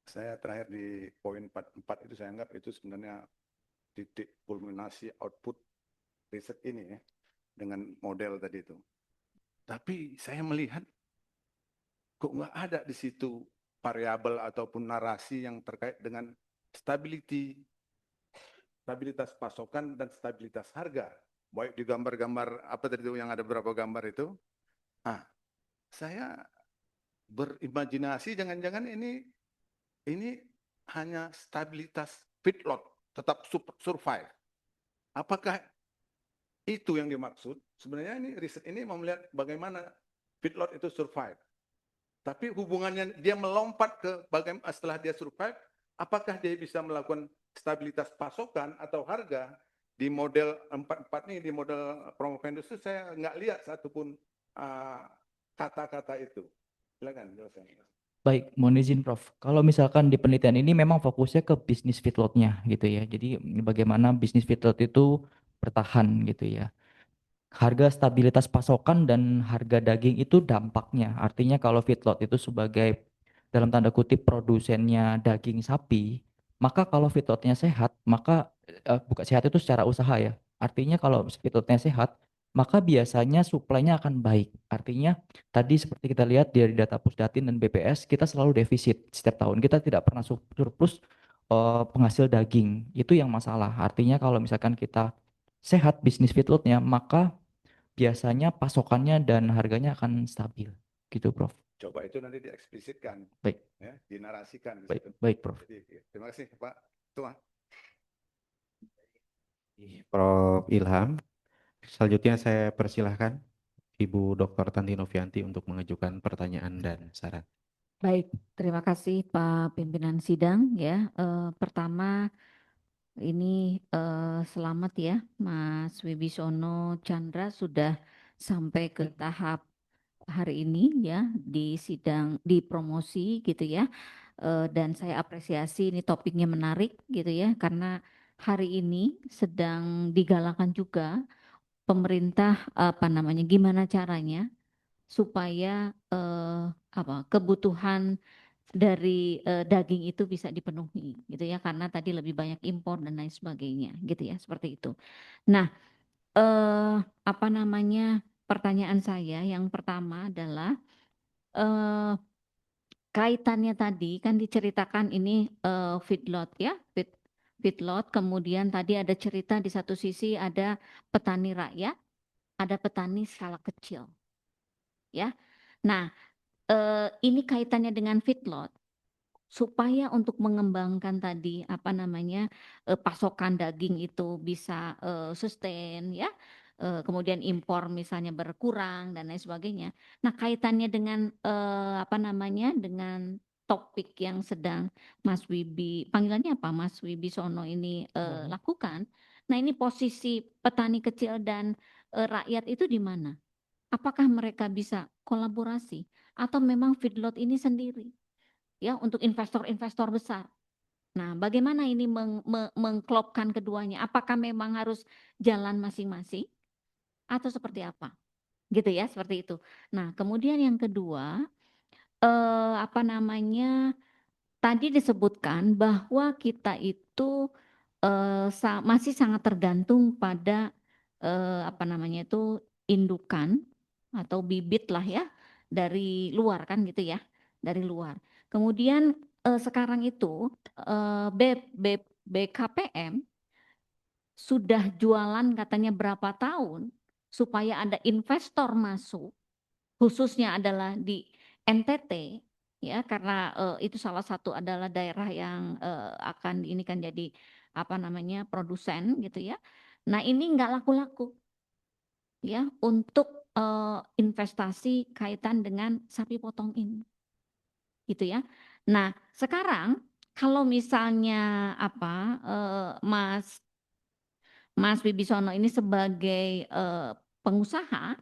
saya terakhir di poin 44 itu saya anggap itu sebenarnya titik kulminasi output riset ini ya, dengan model tadi itu. Tapi saya melihat kok nggak ada di situ variabel ataupun narasi yang terkait dengan stabilitas pasokan dan stabilitas harga. Baik di gambar-gambar apa tadi itu yang ada beberapa gambar itu. Saya berimajinasi jangan-jangan ini hanya stabilitas feedlot tetap survive. Apakah Itu yang dimaksud. Sebenarnya ini riset ini mau melihat bagaimana feedlot itu survive. Tapi hubungannya dia melompat ke bagaimana setelah dia survive, apakah dia bisa melakukan stabilitas pasokan atau harga di model 44 ini, di model Promovendus itu saya nggak lihat satupun kata-kata itu. Silakan jelaskan. Baik, mohon izin Prof. Kalau misalkan di penelitian ini memang fokusnya ke bisnis feedlotnya gitu ya. Jadi bagaimana bisnis feedlot itu bertahan gitu ya. Harga stabilitas pasokan dan harga daging itu dampaknya. Artinya kalau feedlot itu sebagai dalam tanda kutip produsennya daging sapi, maka kalau feedlotnya sehat, maka bukan sehat itu secara usaha ya. Artinya kalau feedlotnya sehat, maka biasanya suplainya akan baik. Artinya tadi seperti kita lihat dari data Pusdatin dan BPS, kita selalu defisit setiap tahun. Kita tidak pernah surplus penghasil daging. Itu yang masalah. Artinya kalau misalkan kita sehat bisnis feedlotnya, maka biasanya pasokannya dan harganya akan stabil. Gitu, Prof. Coba itu nanti dieksplisitkan, Baik, ya, dinarasikan di baik, situ. baik, Prof. Jadi, terima kasih Pak Tua. Prof. Ilham. Selanjutnya saya persilahkan Ibu Dr. Tanti Novianti untuk mengajukan pertanyaan dan saran. Baik, terima kasih Pak Pimpinan Sidang ya. Pertama ini selamat ya Mas Wibisono Chandra sudah sampai ke tahap hari ini ya di sidang di promosi gitu ya. Dan saya apresiasi ini topiknya menarik gitu ya karena hari ini sedang digalakan juga pemerintah apa namanya gimana caranya supaya kebutuhan dari daging itu bisa dipenuhi gitu ya karena tadi lebih banyak impor dan lain sebagainya gitu ya seperti itu. Nah, apa namanya pertanyaan saya yang pertama adalah eh, kaitannya tadi kan diceritakan ini feedlot ya feedlot kemudian tadi ada cerita di satu sisi ada petani rakyat, ada petani skala kecil ya. Nah, ini kaitannya dengan feedlot supaya untuk mengembangkan tadi apa namanya pasokan daging itu bisa sustain ya, kemudian impor misalnya berkurang dan lain sebagainya. Nah kaitannya dengan apa namanya dengan topik yang sedang Mas Wibi panggilannya apa Mas Wibisono ini lakukan. Nah ini posisi petani kecil dan rakyat itu di mana? Apakah mereka bisa kolaborasi atau memang feedlot ini sendiri? Ya untuk investor-investor besar. Nah, bagaimana ini mengklopkan keduanya? Apakah memang harus jalan masing-masing atau seperti apa? Gitu ya, seperti itu. Nah, kemudian yang kedua, apa namanya? Tadi disebutkan bahwa kita itu masih sangat tergantung pada apa namanya itu indukan atau bibit lah ya dari luar kan gitu ya, dari luar. Kemudian sekarang itu BKPM sudah jualan katanya berapa tahun supaya ada investor masuk, khususnya adalah di NTT ya karena itu salah satu adalah daerah yang akan ini kan jadi apa namanya produsen gitu ya. Nah ini nggak laku-laku ya untuk investasi kaitan dengan sapi potong ini gitu ya. Nah sekarang kalau misalnya apa Mas Wibisono ini sebagai pengusaha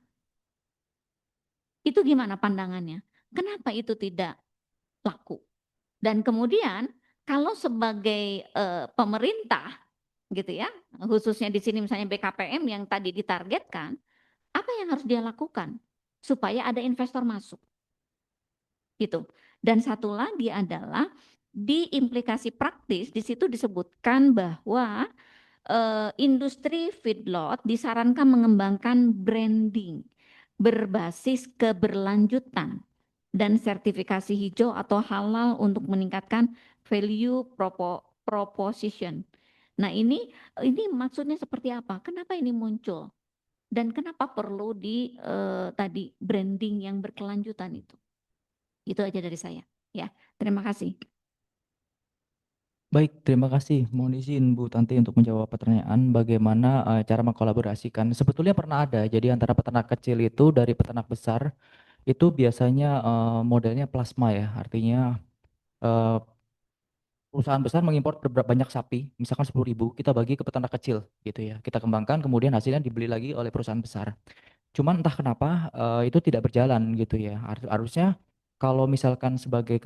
itu gimana pandangannya? Kenapa itu tidak laku? Dan kemudian kalau sebagai pemerintah gitu ya, khususnya di sini misalnya BKPM yang tadi ditargetkan, apa yang harus dia lakukan supaya ada investor masuk? Gitu. Dan satu lagi adalah di implikasi praktis di situ disebutkan bahwa industri feedlot disarankan mengembangkan branding berbasis keberlanjutan dan sertifikasi hijau atau halal untuk meningkatkan value proposition. Nah ini maksudnya seperti apa? Kenapa ini muncul? Dan kenapa perlu di tadi branding yang berkelanjutan itu? Itu aja dari saya. Ya, terima kasih. Baik, terima kasih. Mohon izin Bu Tanti untuk menjawab pertanyaan bagaimana cara mengkolaborasikan. Sebetulnya pernah ada, jadi antara peternak kecil itu dari peternak besar itu biasanya modelnya plasma ya, artinya eh, perusahaan besar mengimpor banyak sapi, misalkan 10.000, kita bagi ke peternak kecil gitu ya. Kita kembangkan, kemudian hasilnya dibeli lagi oleh perusahaan besar. Cuman entah kenapa itu tidak berjalan gitu ya. Harusnya kalau misalkan sebagai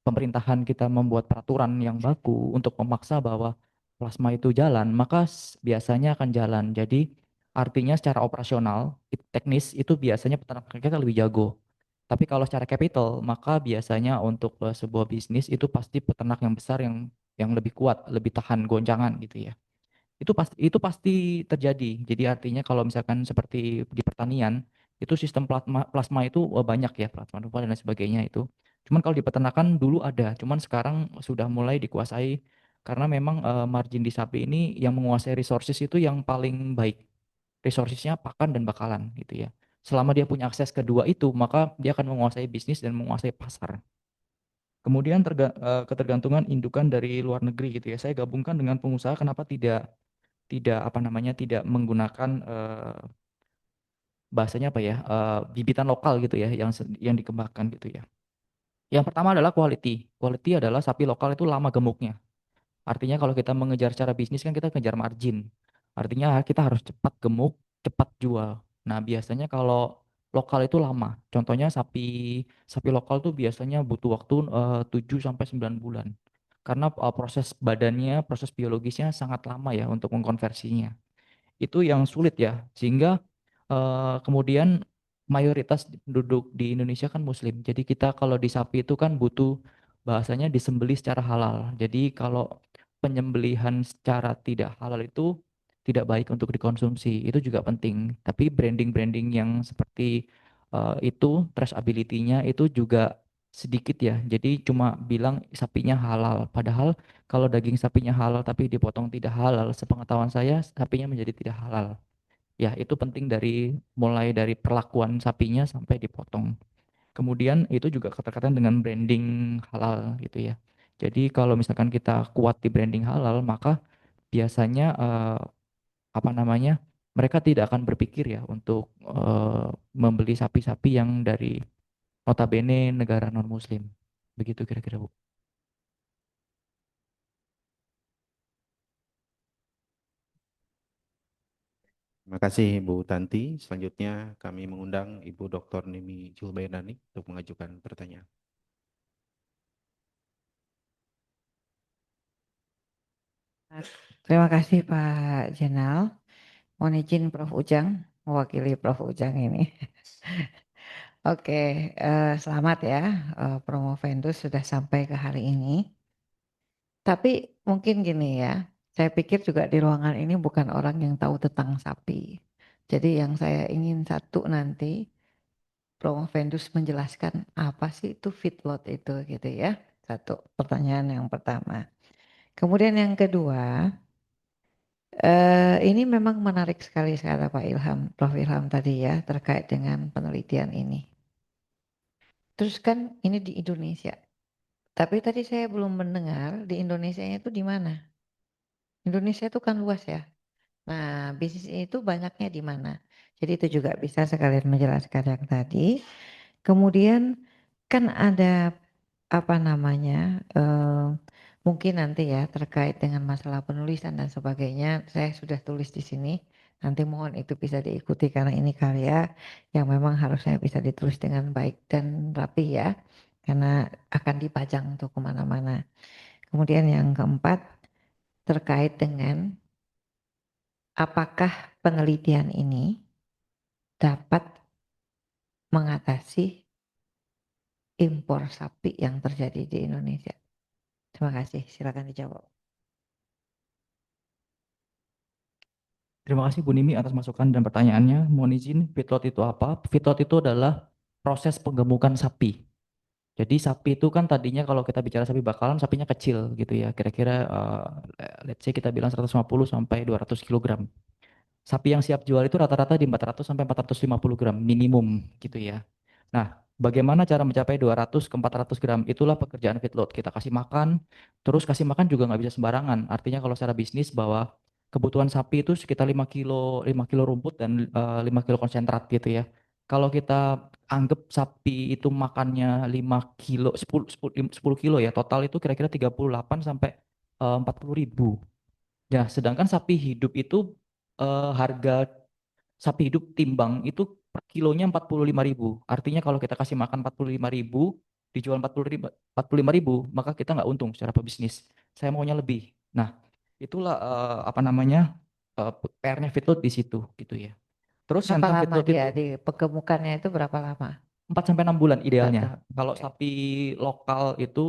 pemerintahan kita membuat peraturan yang baku untuk memaksa bahwa plasma itu jalan, maka biasanya akan jalan. Jadi artinya secara operasional, teknis itu biasanya peternak kita lebih jago. Tapi kalau secara capital, maka biasanya untuk sebuah bisnis itu pasti peternak yang besar yang lebih kuat, lebih tahan goncangan gitu ya. Itu pasti terjadi. Jadi artinya kalau misalkan seperti di pertanian itu sistem plasma itu banyak ya, plasma rupa dan lain sebagainya itu. Cuman kalau di peternakan dulu ada, cuman sekarang sudah mulai dikuasai karena memang margin di sapi ini yang menguasai resources itu yang paling baik. Resourcesnya pakan dan bakalan gitu ya. Selama dia punya akses kedua itu, maka dia akan menguasai bisnis dan menguasai pasar. Kemudian ketergantungan indukan dari luar negeri gitu ya. Saya gabungkan dengan pengusaha kenapa tidak tidak apa namanya tidak menggunakan bahasanya apa ya bibitan lokal gitu ya yang dikembangkan gitu ya. Yang pertama adalah quality. Quality adalah sapi lokal itu lama gemuknya. Artinya kalau kita mengejar cara bisnis kan kita kejar margin. Artinya kita harus cepat gemuk, cepat jual. Nah, biasanya kalau lokal itu lama. Contohnya sapi sapi lokal tuh biasanya butuh waktu 7 sampai 9 bulan. Karena proses badannya, proses biologisnya sangat lama ya untuk mengkonversinya. Itu yang sulit ya, sehingga kemudian mayoritas penduduk di Indonesia kan Muslim. Jadi kita kalau di sapi itu kan butuh bahasanya disembelih secara halal. Jadi kalau penyembelihan secara tidak halal itu tidak baik untuk dikonsumsi. Itu juga penting. Tapi branding-branding yang seperti itu traceability-nya itu juga sedikit ya. Jadi cuma bilang sapinya halal. Padahal kalau daging sapinya halal tapi dipotong tidak halal, sepengetahuan saya sapinya menjadi tidak halal. Ya, itu penting mulai dari perlakuan sapinya sampai dipotong. Kemudian itu juga keterkaitan dengan branding halal gitu ya. Jadi kalau misalkan kita kuat di branding halal, maka biasanya apa namanya? Mereka tidak akan berpikir ya untuk membeli sapi-sapi yang dari notabene negara non-muslim. Begitu kira-kira, Bu. Terima kasih Bu Tanti. Selanjutnya kami mengundang Ibu Dr. Nimi Julbairani untuk mengajukan pertanyaan. Terima kasih Pak Jenal. Mohon izin Prof. Ujang, mewakili Prof. Ujang ini. Oke, selamat ya. Promovendus sudah sampai ke hari ini. Tapi mungkin gini ya, saya pikir juga di ruangan ini bukan orang yang tahu tentang sapi. Jadi yang saya ingin satu nanti, Promovendus menjelaskan apa sih itu feedlot itu gitu ya. Satu pertanyaan yang pertama. Kemudian yang kedua, ini memang menarik sekali kata Pak Ilham, Prof. Ilham tadi ya terkait dengan penelitian ini. Terus kan ini di Indonesia. Tapi tadi saya belum mendengar di Indonesia itu di mana. Indonesia itu kan luas ya. Nah, bisnis itu banyaknya di mana. Jadi itu juga bisa sekalian menjelaskan yang tadi. Kemudian kan ada apa namanya, mungkin nanti ya terkait dengan masalah penulisan dan sebagainya. Saya sudah tulis di sini. Nanti mohon itu bisa diikuti karena ini karya yang memang harusnya bisa ditulis dengan baik dan rapi ya. Karena akan dipajang untuk kemana-mana. Kemudian yang keempat terkait dengan apakah penelitian ini dapat mengatasi impor sapi yang terjadi di Indonesia. Terima kasih, silakan dijawab. Terima kasih Bu Nimi atas masukan dan pertanyaannya. Mohon izin, feedlot itu apa? Feedlot itu adalah proses penggemukan sapi. Jadi sapi itu kan tadinya kalau kita bicara sapi bakalan, sapinya kecil gitu ya. Kira-kira let's say kita bilang 150 sampai 200 kilogram. Sapi yang siap jual itu rata-rata di 400 sampai 450 gram minimum gitu ya. Nah, Bagaimana cara mencapai 200 ke 400 gram? Itulah pekerjaan feedlot. Kita kasih makan, terus kasih makan juga nggak bisa sembarangan. Artinya kalau secara bisnis bahwa kebutuhan sapi itu sekitar 5 kilo rumput dan 5 kilo konsentrat gitu ya. Kalau kita anggap sapi itu makannya 5 kilo, 10 kilo ya, total itu kira-kira 38 sampai 40 ribu. Ya, sedangkan sapi hidup itu harga sapi hidup timbang itu per kilonya 45 ribu. Artinya kalau kita kasih makan 45 ribu, dijual 45 ribu, maka kita nggak untung secara pebisnis. Saya maunya lebih. Nah, itulah apa namanya PR-nya feedlot di situ gitu ya. Terus Berapa sentra lama feedlot dia itu di pegemukannya itu berapa lama? 4 sampai 6 bulan 4 idealnya. tahun. Kalau Oke. sapi lokal itu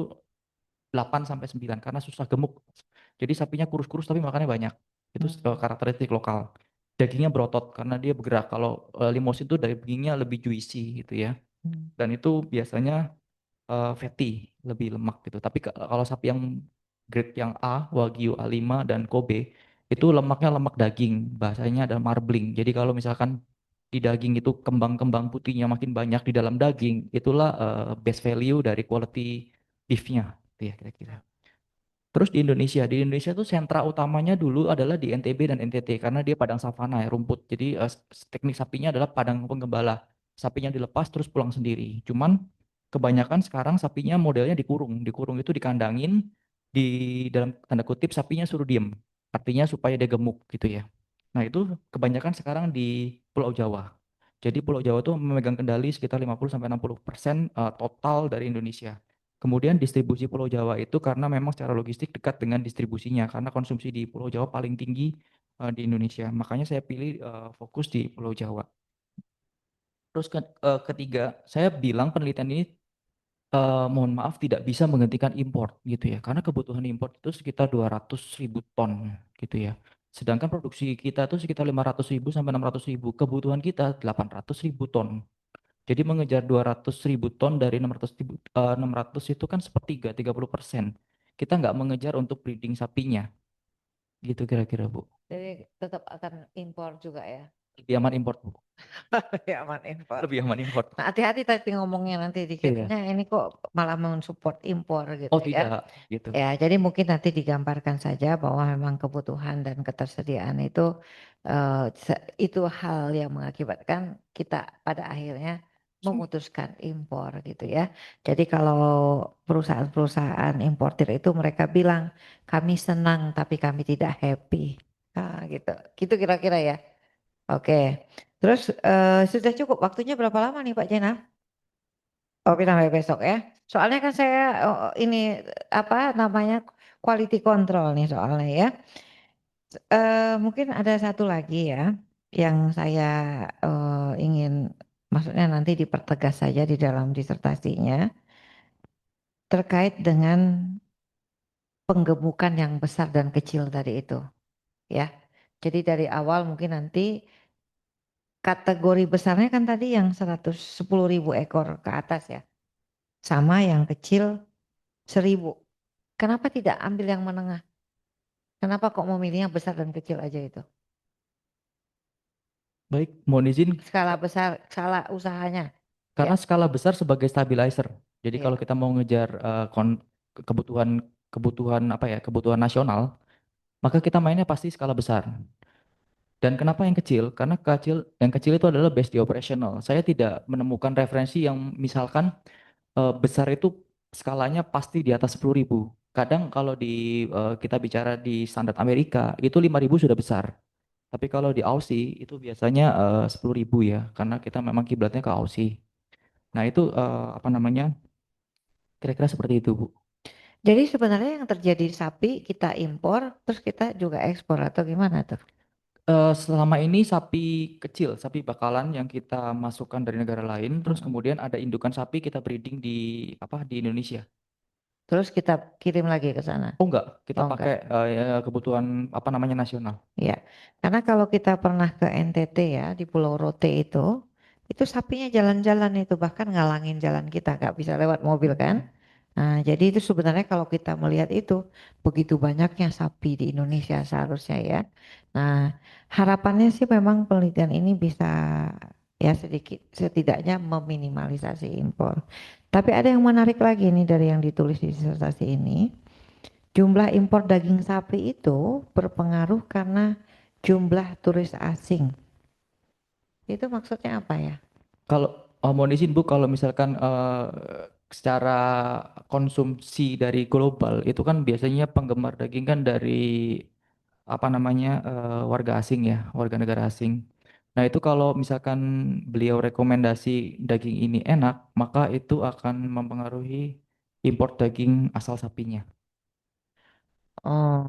8 sampai 9 karena susah gemuk. Jadi sapinya kurus-kurus tapi makannya banyak. Itu karakteristik lokal. Dagingnya berotot karena dia bergerak. Kalau limosin itu dagingnya lebih juicy gitu ya. Hmm. Dan itu biasanya fatty, lebih lemak gitu. Tapi kalau sapi yang grade yang A, Wagyu A5 dan Kobe, itu lemaknya lemak daging. Bahasanya ada marbling. Jadi kalau misalkan di daging itu kembang-kembang putihnya makin banyak di dalam daging, itulah best value dari quality beef-nya. Itu ya kira-kira. Terus di Indonesia tuh sentra utamanya dulu adalah di NTB dan NTT karena dia padang savana ya, rumput. Jadi teknik sapinya adalah padang penggembala. Sapinya dilepas terus pulang sendiri. Cuman kebanyakan sekarang sapinya modelnya dikurung. Dikurung itu dikandangin, di dalam tanda kutip sapinya suruh diem. Artinya supaya dia gemuk gitu ya. Nah itu kebanyakan sekarang di Pulau Jawa. Jadi Pulau Jawa tuh memegang kendali sekitar 50-60% total dari Indonesia. Kemudian distribusi Pulau Jawa itu karena memang secara logistik dekat dengan distribusinya karena konsumsi di Pulau Jawa paling tinggi di Indonesia. Makanya saya pilih fokus di Pulau Jawa. Terus ketiga, saya bilang penelitian ini mohon maaf tidak bisa menghentikan impor gitu ya. Karena kebutuhan impor itu sekitar 200 ribu ton gitu ya. Sedangkan produksi kita itu sekitar 500 ribu sampai 600 ribu. Kebutuhan kita 800 ribu ton. Jadi mengejar 200 ribu ton dari 600 ribu, 600 itu kan sepertiga, 30%. Kita nggak mengejar untuk breeding sapinya. Gitu kira-kira, Bu. Jadi tetap akan impor juga ya. Lebih aman import, Bu. Ya aman impor. Lebih aman import. Nah, hati-hati tadi ngomongnya nanti Iya. dikiranya ini kok malah mensupport impor gitu Oh, ya. tidak. Gitu. Ya, jadi mungkin nanti digambarkan saja bahwa memang kebutuhan dan ketersediaan itu itu hal yang mengakibatkan kita pada akhirnya memutuskan impor gitu ya. Jadi kalau perusahaan-perusahaan importir itu mereka bilang kami senang tapi kami tidak happy. Nah, gitu. Gitu kira-kira ya. Oke. Terus sudah cukup waktunya berapa lama nih Pak Jenal? Oke sampai besok ya. Soalnya kan saya ini apa namanya quality control nih soalnya ya. Mungkin ada satu lagi ya yang saya ingin maksudnya nanti dipertegas saja di dalam disertasinya terkait dengan penggemukan yang besar dan kecil tadi itu ya. Jadi dari awal mungkin nanti kategori besarnya kan tadi yang 110.000 ekor ke atas ya. Sama yang kecil 1.000. Kenapa tidak ambil yang menengah? Kenapa kok memilihnya besar dan kecil aja itu? Baik, mohon izin. Skala besar, skala usahanya. Karena Ya, skala besar sebagai stabilizer. Jadi ya. kalau kita mau ngejar kebutuhan kebutuhan apa ya, kebutuhan nasional, maka kita mainnya pasti skala besar. Dan kenapa yang kecil? Karena yang kecil itu adalah based di operational. Saya tidak menemukan referensi yang misalkan besar itu skalanya pasti di atas 10 ribu. Kadang kalau kita bicara di standar Amerika itu 5 ribu sudah besar. Tapi kalau di Aussie itu biasanya 10 ribu ya, karena kita memang kiblatnya ke Aussie. Nah itu apa namanya? Kira-kira seperti itu, Bu. Jadi sebenarnya yang terjadi sapi kita impor, terus kita juga ekspor atau gimana tuh? Selama ini sapi kecil, sapi bakalan yang kita masukkan dari negara lain, terus kemudian ada indukan sapi kita breeding di Indonesia. Terus kita kirim lagi ke sana. Oh enggak, kita Oh, pakai enggak. kebutuhan apa namanya nasional. Ya, karena kalau kita pernah ke NTT ya di Pulau Rote itu sapinya jalan-jalan itu bahkan ngalangin jalan kita, nggak bisa lewat mobil kan. Nah, jadi itu sebenarnya kalau kita melihat itu begitu banyaknya sapi di Indonesia seharusnya ya. Nah, harapannya sih memang penelitian ini bisa ya sedikit setidaknya meminimalisasi impor. Tapi ada yang menarik lagi nih dari yang ditulis di disertasi ini. Jumlah impor daging sapi itu berpengaruh karena jumlah turis asing. Itu maksudnya apa ya? Kalau mohon izin Bu, kalau misalkan secara konsumsi dari global itu kan biasanya penggemar daging kan dari apa namanya warga asing ya, warga negara asing. Nah itu kalau misalkan beliau rekomendasi daging ini enak, maka itu akan mempengaruhi impor daging asal sapinya. Oh,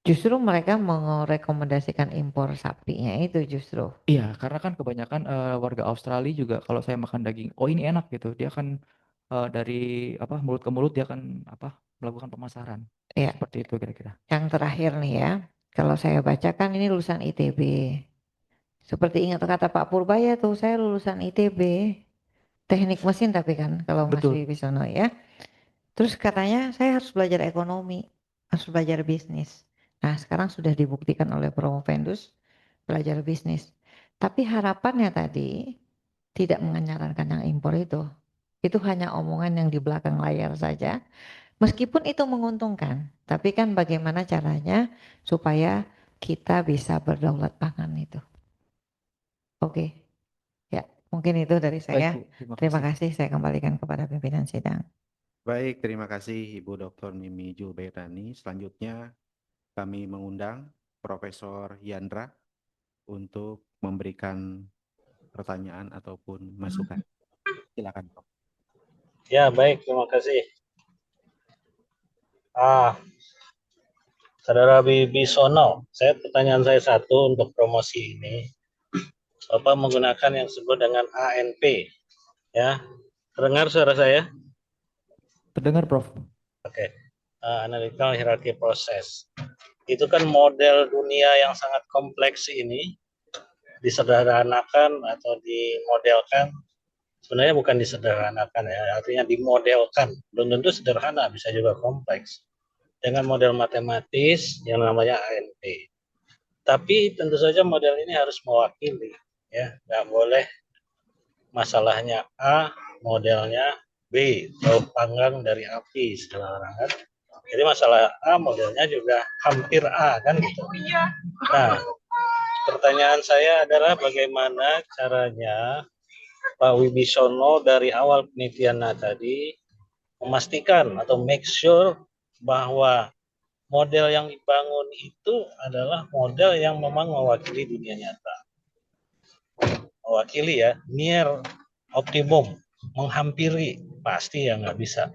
justru mereka merekomendasikan impor sapinya itu justru. Iya, karena kan kebanyakan warga Australia juga kalau saya makan daging, oh ini enak gitu, dia akan dari apa mulut ke mulut dia akan apa melakukan pemasaran. Ya, Seperti itu kira-kira. yang terakhir nih ya. Kalau saya bacakan ini lulusan ITB. Seperti ingat kata Pak Purbaya tuh, saya lulusan ITB. Teknik mesin tapi kan kalau Mas Betul. Wibisono ya. Terus katanya saya harus belajar ekonomi, harus belajar bisnis. Nah sekarang sudah dibuktikan oleh Promovendus belajar bisnis. Tapi harapannya tadi tidak menyarankan yang impor itu. Itu hanya omongan yang di belakang layar saja. Meskipun itu menguntungkan, tapi kan bagaimana caranya supaya kita bisa berdaulat pangan itu. Oke, ya mungkin itu dari Baik saya. Bu, terima Terima kasih. kasih, saya kembalikan kepada pimpinan sidang. Baik, terima kasih Ibu Dr. Mimi Julbertani. Selanjutnya kami mengundang Profesor Yandra untuk memberikan pertanyaan ataupun masukan. Silakan, Prof. Ya, baik, terima kasih. Saudara Wibisono, pertanyaan saya satu untuk promosi ini. Bapak menggunakan yang disebut dengan ANP, ya. Terdengar suara saya? Terdengar Prof. Oke. Analytical Hierarchy Process. Itu kan model dunia yang sangat kompleks ini disederhanakan atau dimodelkan. Sebenarnya bukan disederhanakan ya, artinya dimodelkan. Belum tentu sederhana, bisa juga kompleks. Dengan model matematis yang namanya ANP. Tapi tentu saja model ini harus mewakili, ya, nggak boleh masalahnya A, modelnya B, jauh panggang dari api, segala orang kan. Jadi masalah A, modelnya juga hampir A kan gitu. Nah, pertanyaan saya adalah bagaimana caranya Pak Wibisono dari awal penelitian tadi memastikan atau make sure bahwa model yang dibangun itu adalah model yang memang mewakili dunia nyata. Mewakili ya, near optimum, menghampiri, pasti ya nggak bisa.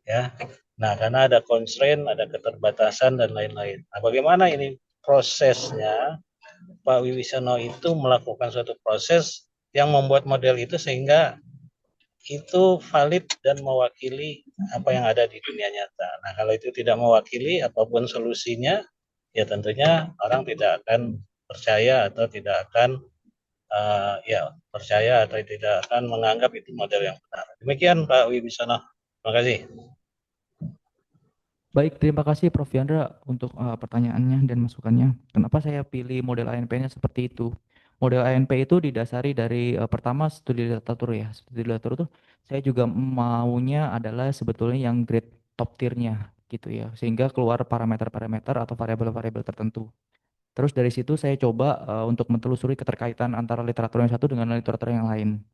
Ya, nah karena ada constraint, ada keterbatasan dan lain-lain. Nah bagaimana ini prosesnya Pak Wibisono itu melakukan suatu proses yang membuat model itu sehingga itu valid dan mewakili apa yang ada di dunia nyata. Nah, kalau itu tidak mewakili apapun solusinya, ya tentunya orang tidak akan percaya atau tidak akan percaya atau tidak akan menganggap itu model yang benar. Demikian Pak Wibisono. Terima kasih. Baik, terima kasih Prof. Yandra untuk pertanyaannya dan masukannya. Kenapa saya pilih model ANP-nya seperti itu? Model ANP itu didasari dari pertama studi literatur ya. Studi literatur itu saya juga maunya adalah sebetulnya yang grade top tier-nya gitu ya. Sehingga keluar parameter-parameter atau variabel-variabel tertentu. Terus dari situ saya coba untuk menelusuri keterkaitan antara literatur yang satu dengan literatur yang lain.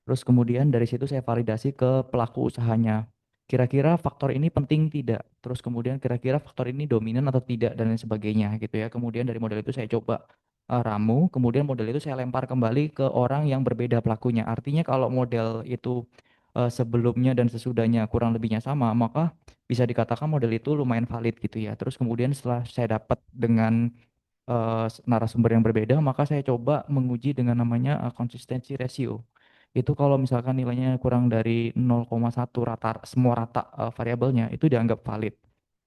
Terus kemudian dari situ saya validasi ke pelaku usahanya. Kira-kira faktor ini penting tidak? Terus kemudian kira-kira faktor ini dominan atau tidak dan lain sebagainya gitu ya. Kemudian dari model itu saya coba ramu, kemudian model itu saya lempar kembali ke orang yang berbeda pelakunya. Artinya kalau model itu sebelumnya dan sesudahnya kurang lebihnya sama, maka bisa dikatakan model itu lumayan valid gitu ya. Terus kemudian setelah saya dapat dengan narasumber yang berbeda, maka saya coba menguji dengan namanya konsistensi ratio. Itu kalau misalkan nilainya kurang dari 0,1 rata, semua rata variabelnya itu dianggap valid.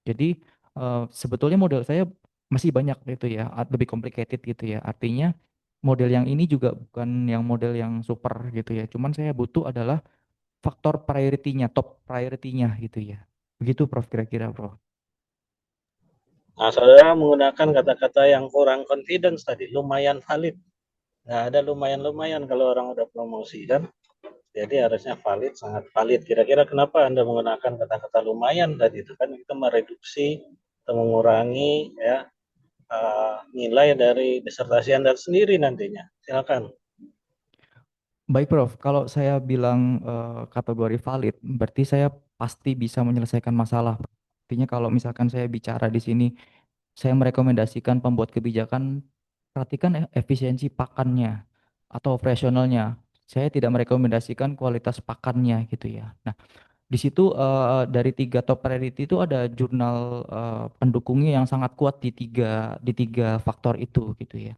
Jadi sebetulnya model saya masih banyak gitu ya, lebih complicated gitu ya. Artinya model yang ini juga bukan yang model yang super gitu ya. Cuman saya butuh adalah faktor priority-nya, top priority-nya gitu ya. Begitu Prof kira-kira Prof. Nah, saudara menggunakan kata-kata yang kurang confidence tadi, lumayan valid. Nggak ada lumayan-lumayan kalau orang udah promosi kan. Jadi harusnya valid, sangat valid. Kira-kira kenapa Anda menggunakan kata-kata lumayan tadi itu kan itu mereduksi atau mengurangi ya nilai dari disertasi Anda sendiri nantinya. Silakan. Baik, Prof. Kalau saya bilang kategori valid, berarti saya pasti bisa menyelesaikan masalah. Artinya kalau misalkan saya bicara di sini, saya merekomendasikan pembuat kebijakan perhatikan efisiensi pakannya atau operasionalnya. Saya tidak merekomendasikan kualitas pakannya gitu ya. Nah, di situ dari 3 top priority itu ada jurnal pendukungnya yang sangat kuat di tiga faktor itu gitu ya.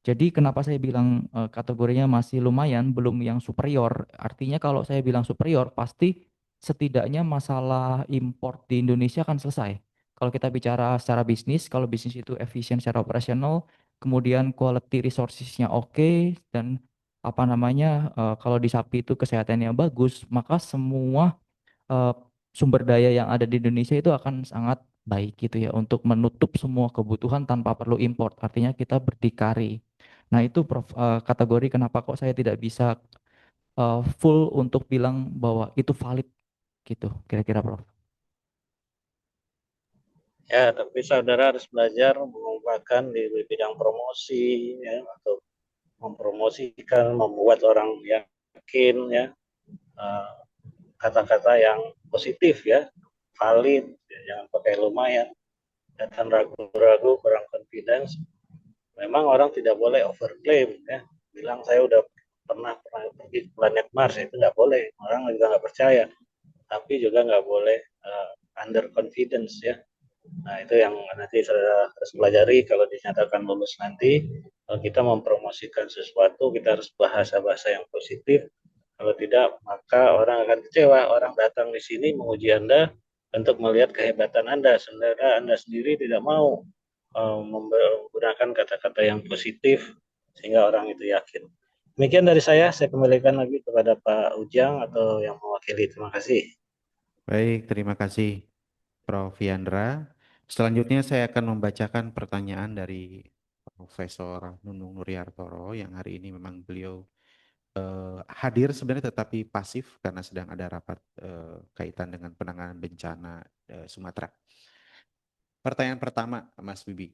Jadi kenapa saya bilang kategorinya masih lumayan, belum yang superior. Artinya kalau saya bilang superior, pasti setidaknya masalah import di Indonesia akan selesai. Kalau kita bicara secara bisnis, kalau bisnis itu efisien secara operasional, kemudian quality resources-nya oke, dan apa namanya, kalau di sapi itu kesehatannya bagus, maka semua eh, sumber daya yang ada di Indonesia itu akan sangat baik gitu ya untuk menutup semua kebutuhan tanpa perlu import. Artinya kita berdikari. Nah, itu Prof, kategori kenapa kok saya tidak bisa full untuk bilang bahwa itu valid gitu. Kira-kira Prof. Ya, tapi saudara harus belajar mengembangkan di bidang promosi ya, atau mempromosikan, membuat orang yakin ya eh, kata-kata yang positif ya, valid, ya, jangan pakai lumayan, dan ragu-ragu, kurang confidence. Memang orang tidak boleh overclaim ya, bilang saya udah pernah pergi ke planet Mars, itu nggak boleh, orang juga nggak percaya. Tapi juga nggak boleh under confidence ya. Nah, itu yang nanti saudara harus pelajari kalau dinyatakan lulus nanti. Kalau kita mempromosikan sesuatu, kita harus bahasa-bahasa yang positif. Kalau tidak, maka orang akan kecewa. Orang datang di sini menguji Anda untuk melihat kehebatan Anda. Sebenarnya Anda sendiri tidak mau menggunakan kata-kata yang positif sehingga orang itu yakin. Demikian dari saya kembalikan lagi kepada Pak Ujang atau yang mewakili. Terima kasih. Baik, terima kasih Prof. Yandra. Selanjutnya saya akan membacakan pertanyaan dari Profesor Nunung Nuryartoro yang hari ini memang beliau hadir sebenarnya tetapi pasif karena sedang ada rapat kaitan dengan penanganan bencana Sumatera. Pertanyaan pertama, Mas Bibi.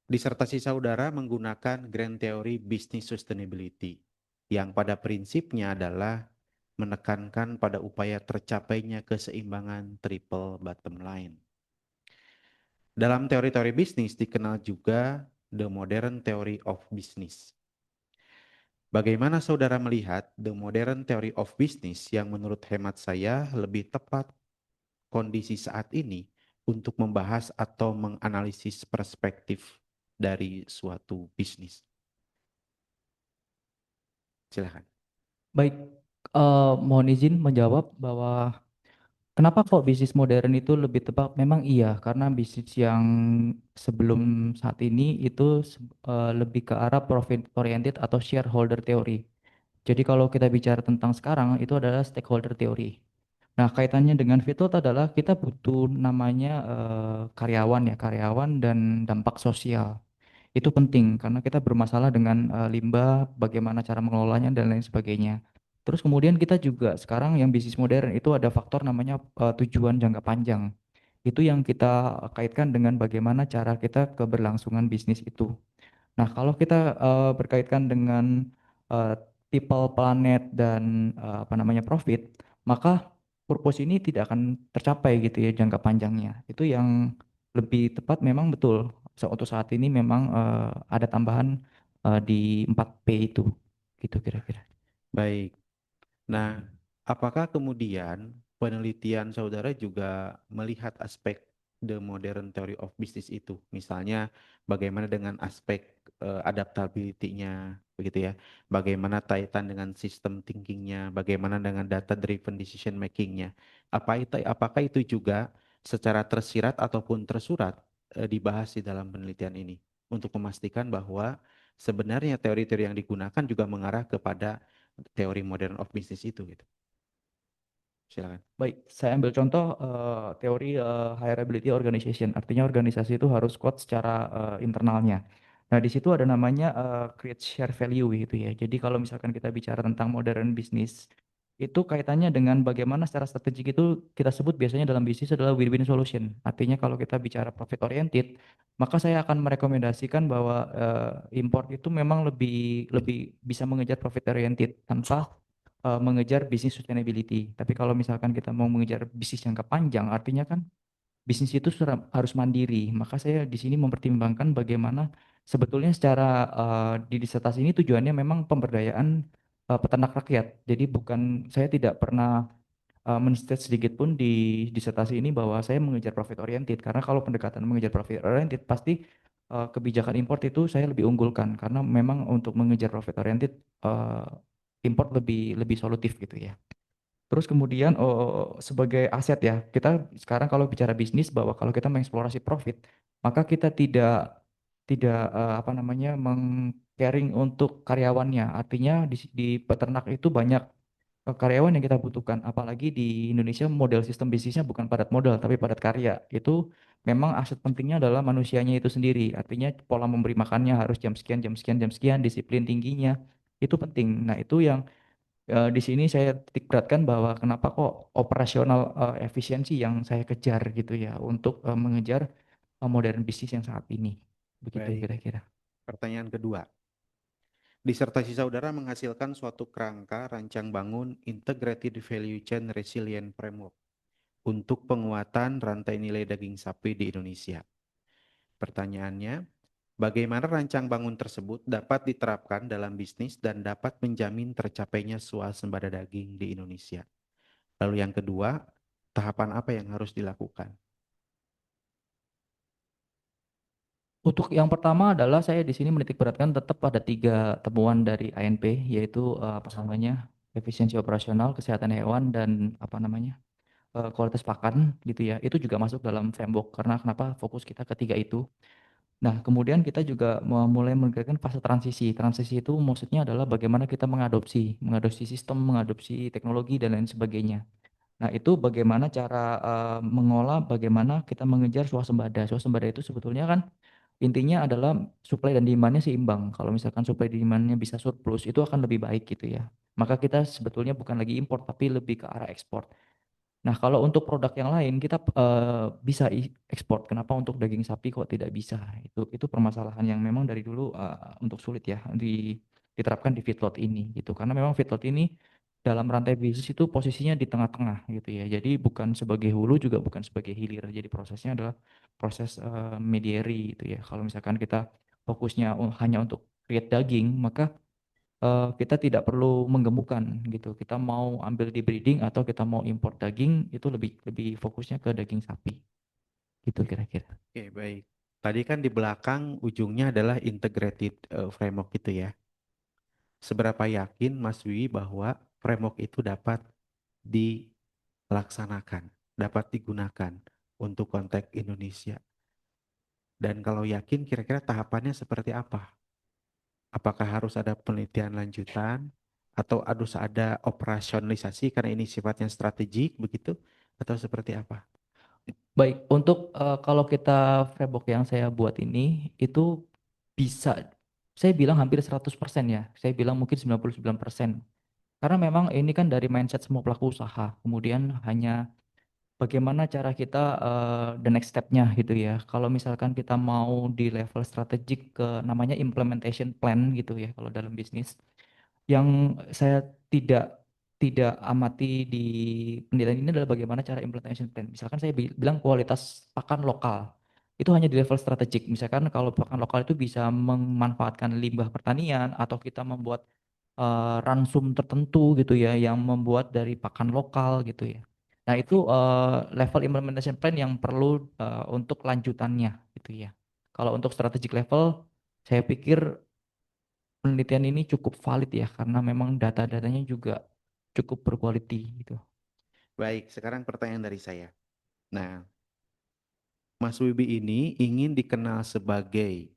Disertasi saudara menggunakan Grand Theory Business Sustainability yang pada prinsipnya adalah menekankan pada upaya tercapainya keseimbangan triple bottom line. Dalam teori-teori bisnis dikenal juga the modern theory of business. Bagaimana saudara melihat the modern theory of business yang menurut hemat saya lebih tepat kondisi saat ini untuk membahas atau menganalisis perspektif dari suatu bisnis? Silakan. Baik, mohon izin menjawab bahwa kenapa kok bisnis modern itu lebih tepat? Memang iya, karena bisnis yang sebelum saat ini itu lebih ke arah profit oriented atau shareholder theory. Jadi kalau kita bicara tentang sekarang itu adalah stakeholder theory. Nah, kaitannya dengan Vitot adalah kita butuh namanya karyawan ya, karyawan dan dampak sosial. Itu penting karena kita bermasalah dengan limbah, bagaimana cara mengelolanya dan lain sebagainya. Terus kemudian kita juga sekarang yang bisnis modern itu ada faktor namanya tujuan jangka panjang. Itu yang kita kaitkan dengan bagaimana cara kita keberlangsungan bisnis itu. Nah, kalau kita berkaitkan dengan eh, people, planet, dan apa namanya profit, maka purpose ini tidak akan tercapai gitu ya jangka panjangnya. Itu yang lebih tepat memang betul. Untuk saat ini memang ada tambahan di 4P itu, gitu kira-kira. Baik. Nah, apakah kemudian penelitian saudara juga melihat aspek the modern theory of business itu? Misalnya bagaimana dengan aspek adaptability-nya, begitu ya? Bagaimana kaitan dengan sistem thinking-nya? Bagaimana dengan data driven decision making-nya? Apakah itu juga secara tersirat ataupun tersurat dibahas di dalam penelitian ini untuk memastikan bahwa sebenarnya teori-teori yang digunakan juga mengarah kepada teori modern of business itu gitu. Silakan. Baik, saya ambil contoh teori hierarchy organization. Artinya organisasi itu harus kuat secara internalnya. Nah, di situ ada namanya create share value gitu ya. Jadi kalau misalkan kita bicara tentang modern bisnis, itu kaitannya dengan bagaimana secara strategik itu kita sebut biasanya dalam bisnis adalah win-win solution. Artinya kalau kita bicara profit oriented, maka saya akan merekomendasikan bahwa import itu memang lebih lebih bisa mengejar profit oriented tanpa mengejar bisnis sustainability. Tapi kalau misalkan kita mau mengejar bisnis jangka panjang, artinya kan bisnis itu harus mandiri. Maka saya di sini mempertimbangkan bagaimana sebetulnya secara di disertasi ini tujuannya memang pemberdayaan peternak rakyat. Jadi bukan, saya tidak pernah men-state sedikit pun di disertasi ini bahwa saya mengejar profit oriented. Karena kalau pendekatan mengejar profit oriented pasti kebijakan import itu saya lebih unggulkan karena memang untuk mengejar profit oriented import lebih lebih solutif gitu ya. Terus kemudian sebagai aset ya, kita sekarang kalau bicara bisnis bahwa kalau kita mengeksplorasi profit, maka kita tidak apa namanya meng-caring untuk karyawannya. Artinya di peternak itu banyak karyawan yang kita butuhkan. Apalagi di Indonesia model sistem bisnisnya bukan padat modal tapi padat karya. Itu memang aset pentingnya adalah manusianya itu sendiri. Artinya pola memberi makannya harus jam sekian, jam sekian, jam sekian, disiplin tingginya. Itu penting. Nah, itu yang di sini saya titik beratkan bahwa kenapa kok operasional efisiensi yang saya kejar gitu ya untuk mengejar modern bisnis yang saat ini. Begitu Baik. kira-kira. Pertanyaan kedua. Disertasi saudara menghasilkan suatu kerangka rancang bangun Integrated Value Chain Resilient Framework untuk penguatan rantai nilai daging sapi di Indonesia. Pertanyaannya, bagaimana rancang bangun tersebut dapat diterapkan dalam bisnis dan dapat menjamin tercapainya swasembada daging di Indonesia? Lalu yang kedua, tahapan apa yang harus dilakukan? Untuk yang pertama adalah saya di sini menitik beratkan tetap pada 3 temuan dari ANP, yaitu apa namanya, efisiensi operasional, kesehatan hewan, dan apa namanya, kualitas pakan gitu ya. Itu juga masuk dalam framework karena kenapa fokus kita ketiga itu. Nah, kemudian kita juga mulai mengerjakan fase transisi. Transisi itu maksudnya adalah bagaimana kita mengadopsi sistem, mengadopsi teknologi dan lain sebagainya. Nah, itu bagaimana cara mengolah, bagaimana kita mengejar swasembada. Swasembada itu sebetulnya kan intinya adalah supply dan demand-nya seimbang. Kalau misalkan supply dan demand-nya bisa surplus, itu akan lebih baik gitu ya. Maka kita sebetulnya bukan lagi import, tapi lebih ke arah ekspor. Nah, kalau untuk produk yang lain kita bisa ekspor. Kenapa untuk daging sapi kok tidak bisa? Itu permasalahan yang memang dari dulu untuk sulit ya diterapkan di feedlot ini gitu. Karena memang feedlot ini dalam rantai bisnis itu posisinya di tengah-tengah gitu ya. Jadi bukan sebagai hulu juga bukan sebagai hilir. Jadi prosesnya adalah proses mediary gitu ya. Kalau misalkan kita fokusnya hanya untuk create daging, maka kita tidak perlu menggemukkan gitu. Kita mau ambil di breeding atau kita mau import daging itu lebih lebih fokusnya ke daging sapi. Gitu kira-kira. Oke, baik. Tadi kan di belakang ujungnya adalah integrated framework itu ya. Seberapa yakin Mas Wi bahwa framework itu dapat dilaksanakan, dapat digunakan untuk konteks Indonesia? Dan kalau yakin, kira-kira tahapannya seperti apa? Apakah harus ada penelitian lanjutan atau harus ada operasionalisasi karena ini sifatnya strategik begitu atau seperti apa? Baik, untuk kalau kita framework yang saya buat ini itu bisa saya bilang hampir 100% ya. Saya bilang mungkin 99%. Karena memang ini kan dari mindset semua pelaku usaha. Kemudian hanya bagaimana cara kita the next step-nya gitu ya. Kalau misalkan kita mau di level strategik ke namanya implementation plan gitu ya kalau dalam bisnis. Yang saya tidak amati di penelitian ini adalah bagaimana cara implementation plan. Misalkan saya bilang kualitas pakan lokal. Itu hanya di level strategik. Misalkan kalau pakan lokal itu bisa memanfaatkan limbah pertanian atau kita membuat ransum tertentu gitu ya yang membuat dari pakan lokal gitu ya. Nah, itu level implementation plan yang perlu untuk lanjutannya gitu ya. Kalau untuk strategic level saya pikir penelitian ini cukup valid ya karena memang data-datanya juga cukup berquality gitu. Baik, sekarang pertanyaan dari saya. Nah, Mas Wibi ini ingin dikenal sebagai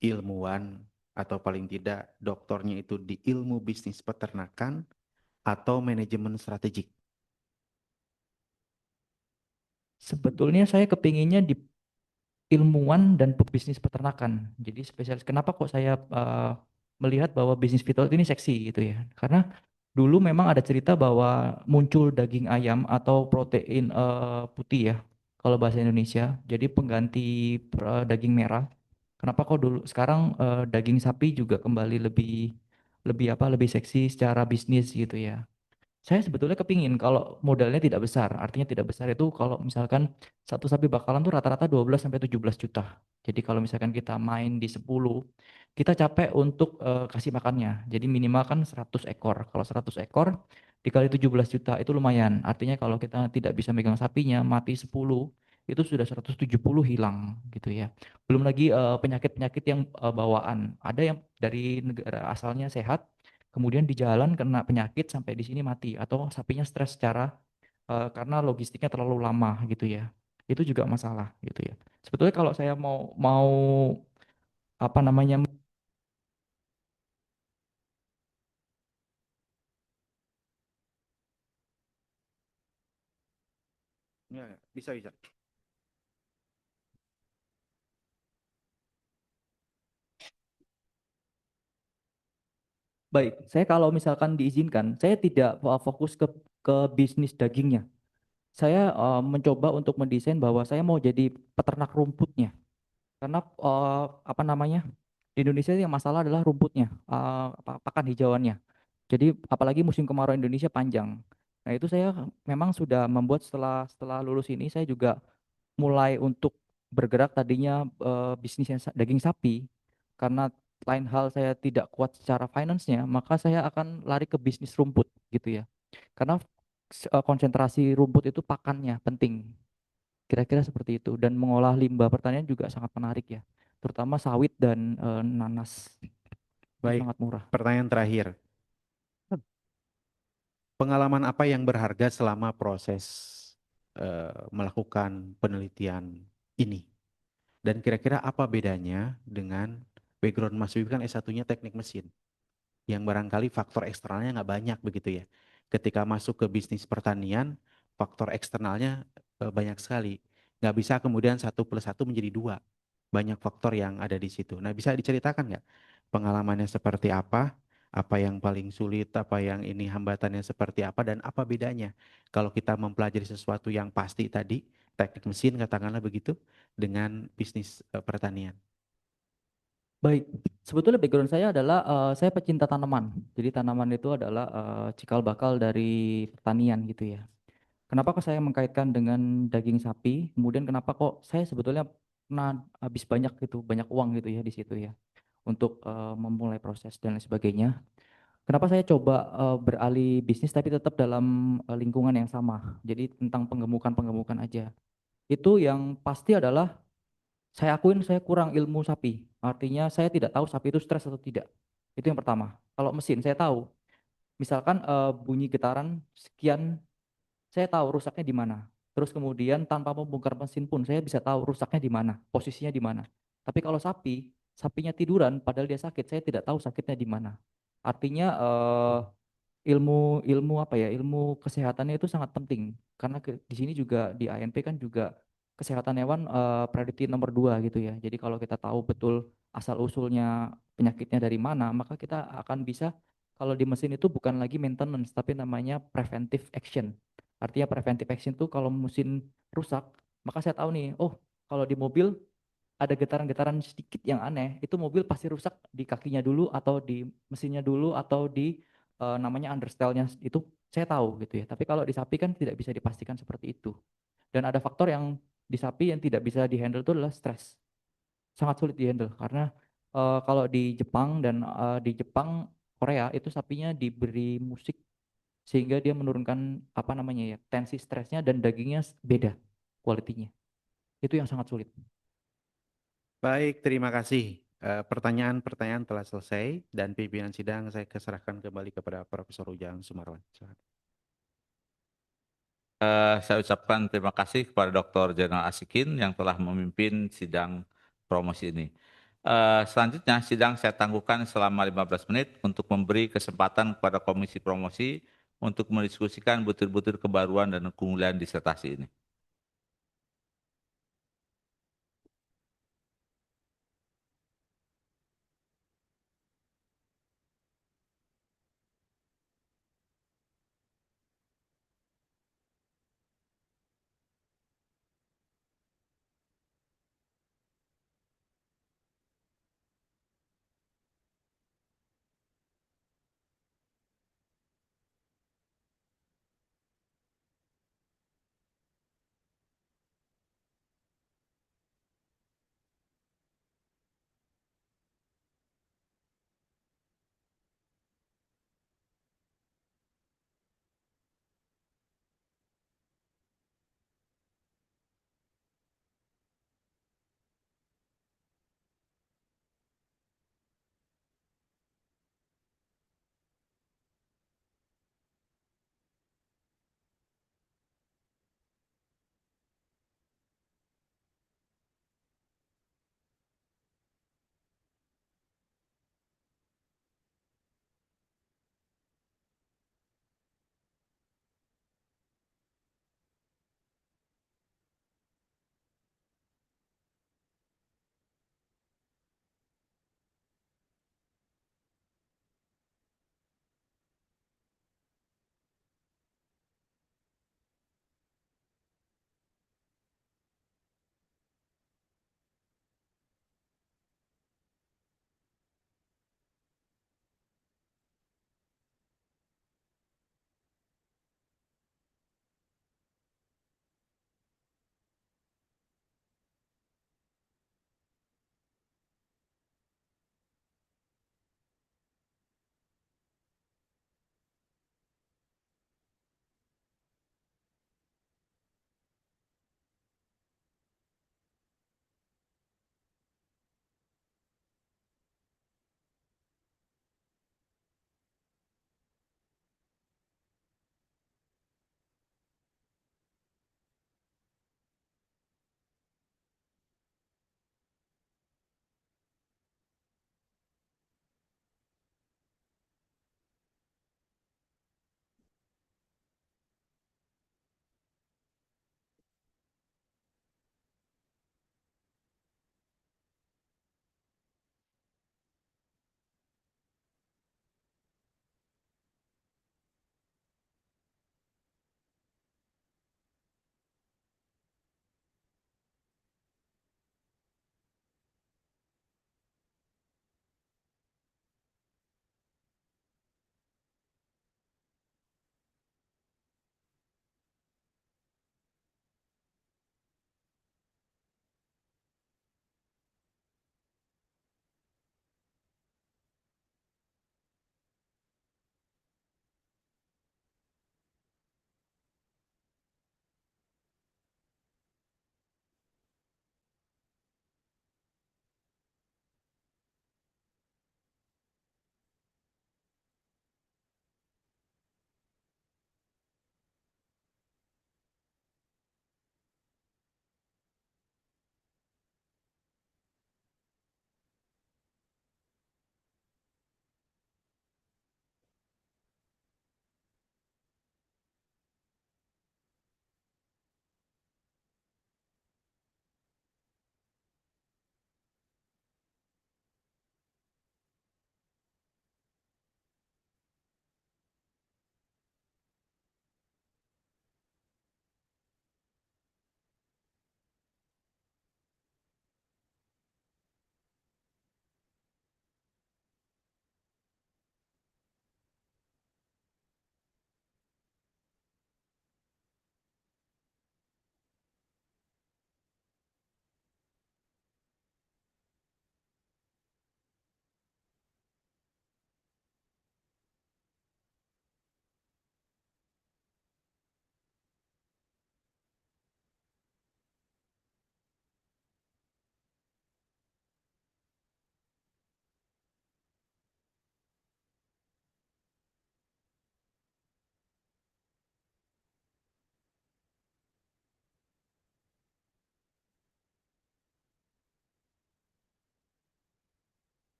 ilmuwan atau paling tidak doktornya itu di ilmu bisnis peternakan atau manajemen strategik. Sebetulnya saya kepinginnya di ilmuwan dan pebisnis peternakan. Jadi spesialis. Kenapa kok saya melihat bahwa bisnis feedlot ini seksi gitu ya? Karena dulu memang ada cerita bahwa muncul daging ayam atau protein putih ya, kalau bahasa Indonesia. Jadi pengganti daging merah. Kenapa kok dulu sekarang daging sapi juga kembali lebih lebih apa lebih seksi secara bisnis gitu ya. Saya sebetulnya kepingin kalau modalnya tidak besar. Artinya tidak besar itu kalau misalkan satu sapi bakalan tuh rata-rata 12 sampai 17 juta. Jadi kalau misalkan kita main di 10, kita capek untuk kasih makannya. Jadi minimal kan 100 ekor. Kalau 100 ekor dikali 17 juta itu lumayan. Artinya kalau kita tidak bisa megang sapinya, mati 10, itu sudah 170 hilang gitu ya. Belum lagi penyakit-penyakit yang bawaan. Ada yang dari negara asalnya sehat, kemudian di jalan kena penyakit sampai di sini mati atau sapinya stres secara karena logistiknya terlalu lama gitu ya. Itu juga masalah gitu ya. Sebetulnya kalau saya mau mau apa namanya Ya, bisa bisa. baik, saya kalau misalkan diizinkan, saya tidak fokus ke bisnis dagingnya. Saya mencoba untuk mendesain bahwa saya mau jadi peternak rumputnya. Karena apa namanya? Di Indonesia yang masalah adalah rumputnya, pakan hijauannya. Jadi apalagi musim kemarau Indonesia panjang. Nah, itu saya memang sudah membuat setelah setelah lulus ini saya juga mulai untuk bergerak tadinya bisnisnya daging sapi karena lain hal saya tidak kuat secara finance-nya, maka saya akan lari ke bisnis rumput gitu ya. Karena konsentrasi rumput itu pakannya penting. Kira-kira seperti itu dan mengolah limbah pertanian juga sangat menarik ya. Terutama sawit dan nanas. Itu Baik, sangat murah. pertanyaan terakhir. Pengalaman apa yang berharga selama proses melakukan penelitian ini? Dan kira-kira apa bedanya dengan background Mas Wibi kan S1-nya teknik mesin, yang barangkali faktor eksternalnya nggak banyak begitu ya. Ketika masuk ke bisnis pertanian, faktor eksternalnya banyak sekali. Nggak bisa kemudian 1+1 menjadi 2. Banyak faktor yang ada di situ. Nah, bisa diceritakan nggak pengalamannya seperti apa yang paling sulit, apa yang ini hambatannya seperti apa, dan apa bedanya kalau kita mempelajari sesuatu yang pasti tadi, teknik mesin katakanlah begitu, dengan bisnis pertanian. Baik, sebetulnya background saya adalah saya pecinta tanaman. Jadi tanaman itu adalah cikal bakal dari pertanian gitu ya. Kenapa kok saya mengkaitkan dengan daging sapi? Kemudian kenapa kok saya sebetulnya pernah habis banyak gitu, banyak uang gitu ya di situ ya untuk memulai proses dan lain sebagainya. Kenapa saya coba beralih bisnis tapi tetap dalam lingkungan yang sama. Jadi tentang penggemukan-penggemukan aja. Itu yang pasti adalah saya akuin saya kurang ilmu sapi. Artinya saya tidak tahu sapi itu stres atau tidak. Itu yang pertama. Kalau mesin saya tahu. Misalkan bunyi getaran sekian, saya tahu rusaknya di mana. Terus kemudian tanpa membongkar mesin pun saya bisa tahu rusaknya di mana, posisinya di mana. Tapi kalau sapi, sapinya tiduran padahal dia sakit, saya tidak tahu sakitnya di mana. Artinya ilmu ilmu apa ya ilmu kesehatannya itu sangat penting karena di sini juga di ANP kan juga kesehatan hewan priority nomor 2 gitu ya. Jadi kalau kita tahu betul asal usulnya penyakitnya dari mana, maka kita akan bisa kalau di mesin itu bukan lagi maintenance tapi namanya preventive action. Artinya preventive action itu kalau mesin rusak, maka saya tahu nih, oh kalau di mobil ada getaran-getaran sedikit yang aneh, itu mobil pasti rusak di kakinya dulu atau di mesinnya dulu atau di namanya understyle-nya itu saya tahu gitu ya. Tapi kalau di sapi kan tidak bisa dipastikan seperti itu. Dan ada faktor yang di sapi yang tidak bisa dihandle itu adalah stres. Sangat sulit dihandle karena kalau di Jepang dan di Jepang Korea itu sapinya diberi musik sehingga dia menurunkan apa namanya ya tensi stresnya dan dagingnya beda kualitinya. Itu yang sangat sulit. Baik, terima kasih. Pertanyaan-pertanyaan telah selesai dan pimpinan sidang saya serahkan kembali kepada Profesor Ujang Sumarwan. Silakan. Saya ucapkan terima kasih kepada Dr. Jenderal Asikin yang telah memimpin sidang promosi ini. Selanjutnya sidang saya tangguhkan selama 15 menit untuk memberi kesempatan kepada Komisi Promosi untuk mendiskusikan butir-butir kebaruan dan keunggulan disertasi ini.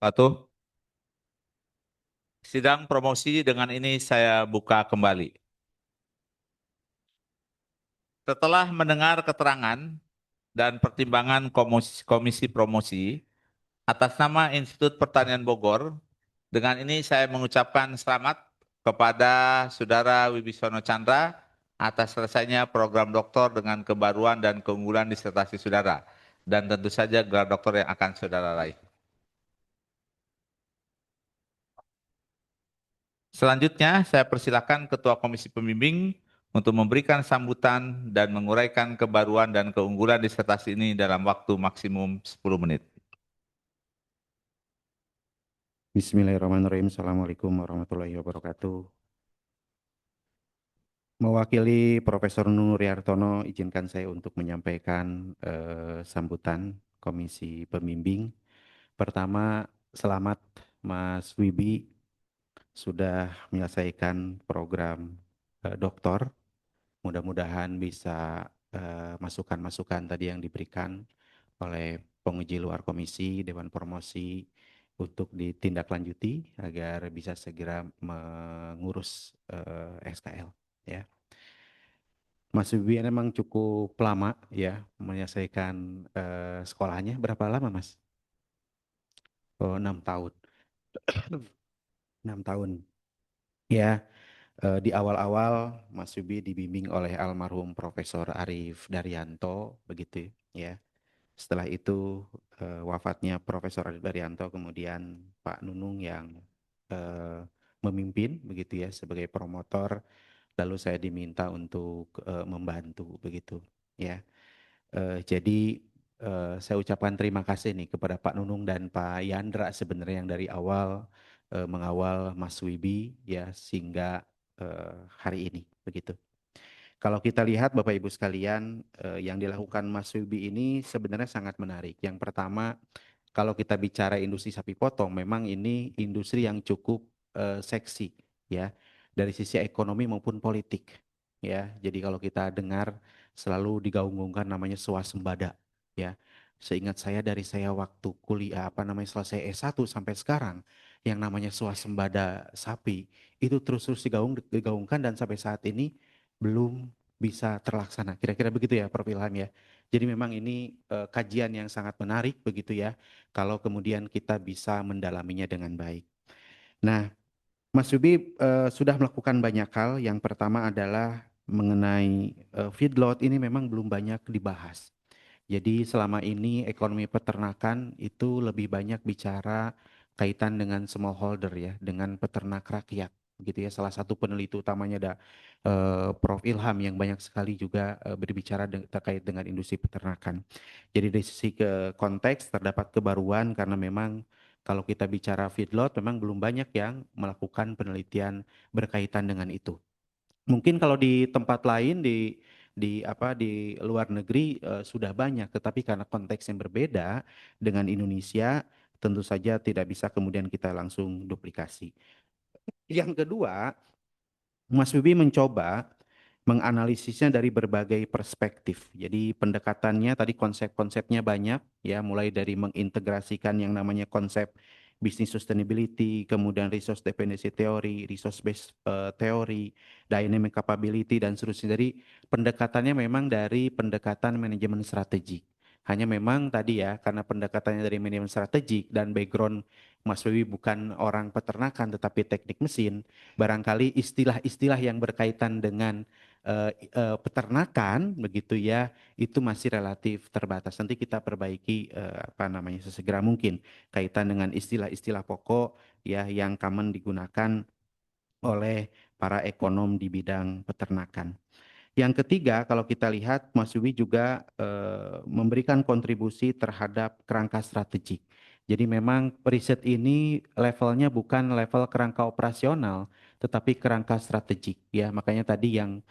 Patuh. Sidang promosi dengan ini saya buka kembali. Setelah mendengar keterangan dan pertimbangan Komisi Promosi atas nama Institut Pertanian Bogor, dengan ini saya mengucapkan selamat kepada Saudara Wibisono Chandra atas selesainya program doktor dengan kebaruan dan keunggulan disertasi saudara. Dan tentu saja gelar doktor yang akan saudara raih. Selanjutnya, saya persilakan Ketua Komisi Pembimbing untuk memberikan sambutan dan menguraikan kebaruan dan keunggulan disertasi ini dalam waktu maksimum 10 menit. Bismillahirrahmanirrahim. Assalamualaikum warahmatullahi wabarakatuh. Mewakili Profesor Nuriartono, izinkan saya untuk menyampaikan sambutan Komisi Pembimbing. Pertama, selamat Mas Wibi sudah menyelesaikan program doktor. Mudah-mudahan bisa masukan-masukan tadi yang diberikan oleh penguji luar komisi, Dewan Promosi untuk ditindaklanjuti agar bisa segera mengurus SKL. Ya, Mas Wibi memang cukup lama ya menyelesaikan sekolahnya. Berapa lama, Mas? Oh, 6 tahun. 6 tahun. Ya, di awal-awal Mas Wibi dibimbing oleh almarhum Profesor Arif Daryanto, begitu ya. Setelah itu wafatnya Profesor Arif Daryanto, kemudian Pak Nunung yang memimpin, begitu ya, sebagai promotor. Lalu saya diminta untuk membantu, begitu ya. Jadi saya ucapkan terima kasih nih kepada Pak Nunung dan Pak Yandra sebenarnya yang dari awal mengawal Mas Wibi ya sehingga hari ini, begitu. Kalau kita lihat Bapak Ibu sekalian, yang dilakukan Mas Wibi ini sebenarnya sangat menarik. Yang pertama, kalau kita bicara industri sapi potong, memang ini industri yang cukup seksi ya dari sisi ekonomi maupun politik ya. Jadi kalau kita dengar selalu digaung-gaungkan namanya swasembada ya. Seingat saya dari saya waktu kuliah selesai S1 sampai sekarang yang namanya swasembada sapi itu terus-terus digaungkan dan sampai saat ini belum bisa terlaksana. Kira-kira begitu ya Prof. Ilham ya. Jadi memang ini kajian yang sangat menarik begitu ya kalau kemudian kita bisa mendalaminya dengan baik. Nah, Mas Yubi sudah melakukan banyak hal. Yang pertama adalah mengenai feedlot ini memang belum banyak dibahas. Jadi selama ini ekonomi peternakan itu lebih banyak bicara kaitan dengan smallholder ya, dengan peternak rakyat gitu ya. Salah satu peneliti utamanya ada Prof. Ilham yang banyak sekali juga berbicara terkait dengan industri peternakan. Jadi dari sisi ke konteks terdapat kebaruan karena memang kalau kita bicara feedlot memang belum banyak yang melakukan penelitian berkaitan dengan itu. Mungkin kalau di tempat lain di luar negeri sudah banyak, tetapi karena konteks yang berbeda dengan Indonesia, tentu saja tidak bisa kemudian kita langsung duplikasi. Yang kedua, Mas Wibi mencoba menganalisisnya dari berbagai perspektif. Jadi pendekatannya tadi konsep-konsepnya banyak ya, mulai dari mengintegrasikan yang namanya konsep business sustainability, kemudian resource dependency theory, resource based theory, dynamic capability dan seterusnya. Jadi pendekatannya memang dari pendekatan manajemen strategik. Hanya memang tadi ya karena pendekatannya dari manajemen strategik dan background Mas Wibi bukan orang peternakan tetapi teknik mesin, barangkali istilah-istilah yang berkaitan dengan peternakan begitu ya itu masih relatif terbatas. Nanti kita perbaiki sesegera mungkin kaitan dengan istilah-istilah pokok ya yang common digunakan oleh para ekonom di bidang peternakan. Yang ketiga, kalau kita lihat Mas Wiwi juga memberikan kontribusi terhadap kerangka strategik. Jadi memang riset ini levelnya bukan level kerangka operasional, tetapi kerangka strategik. Ya, makanya tadi yang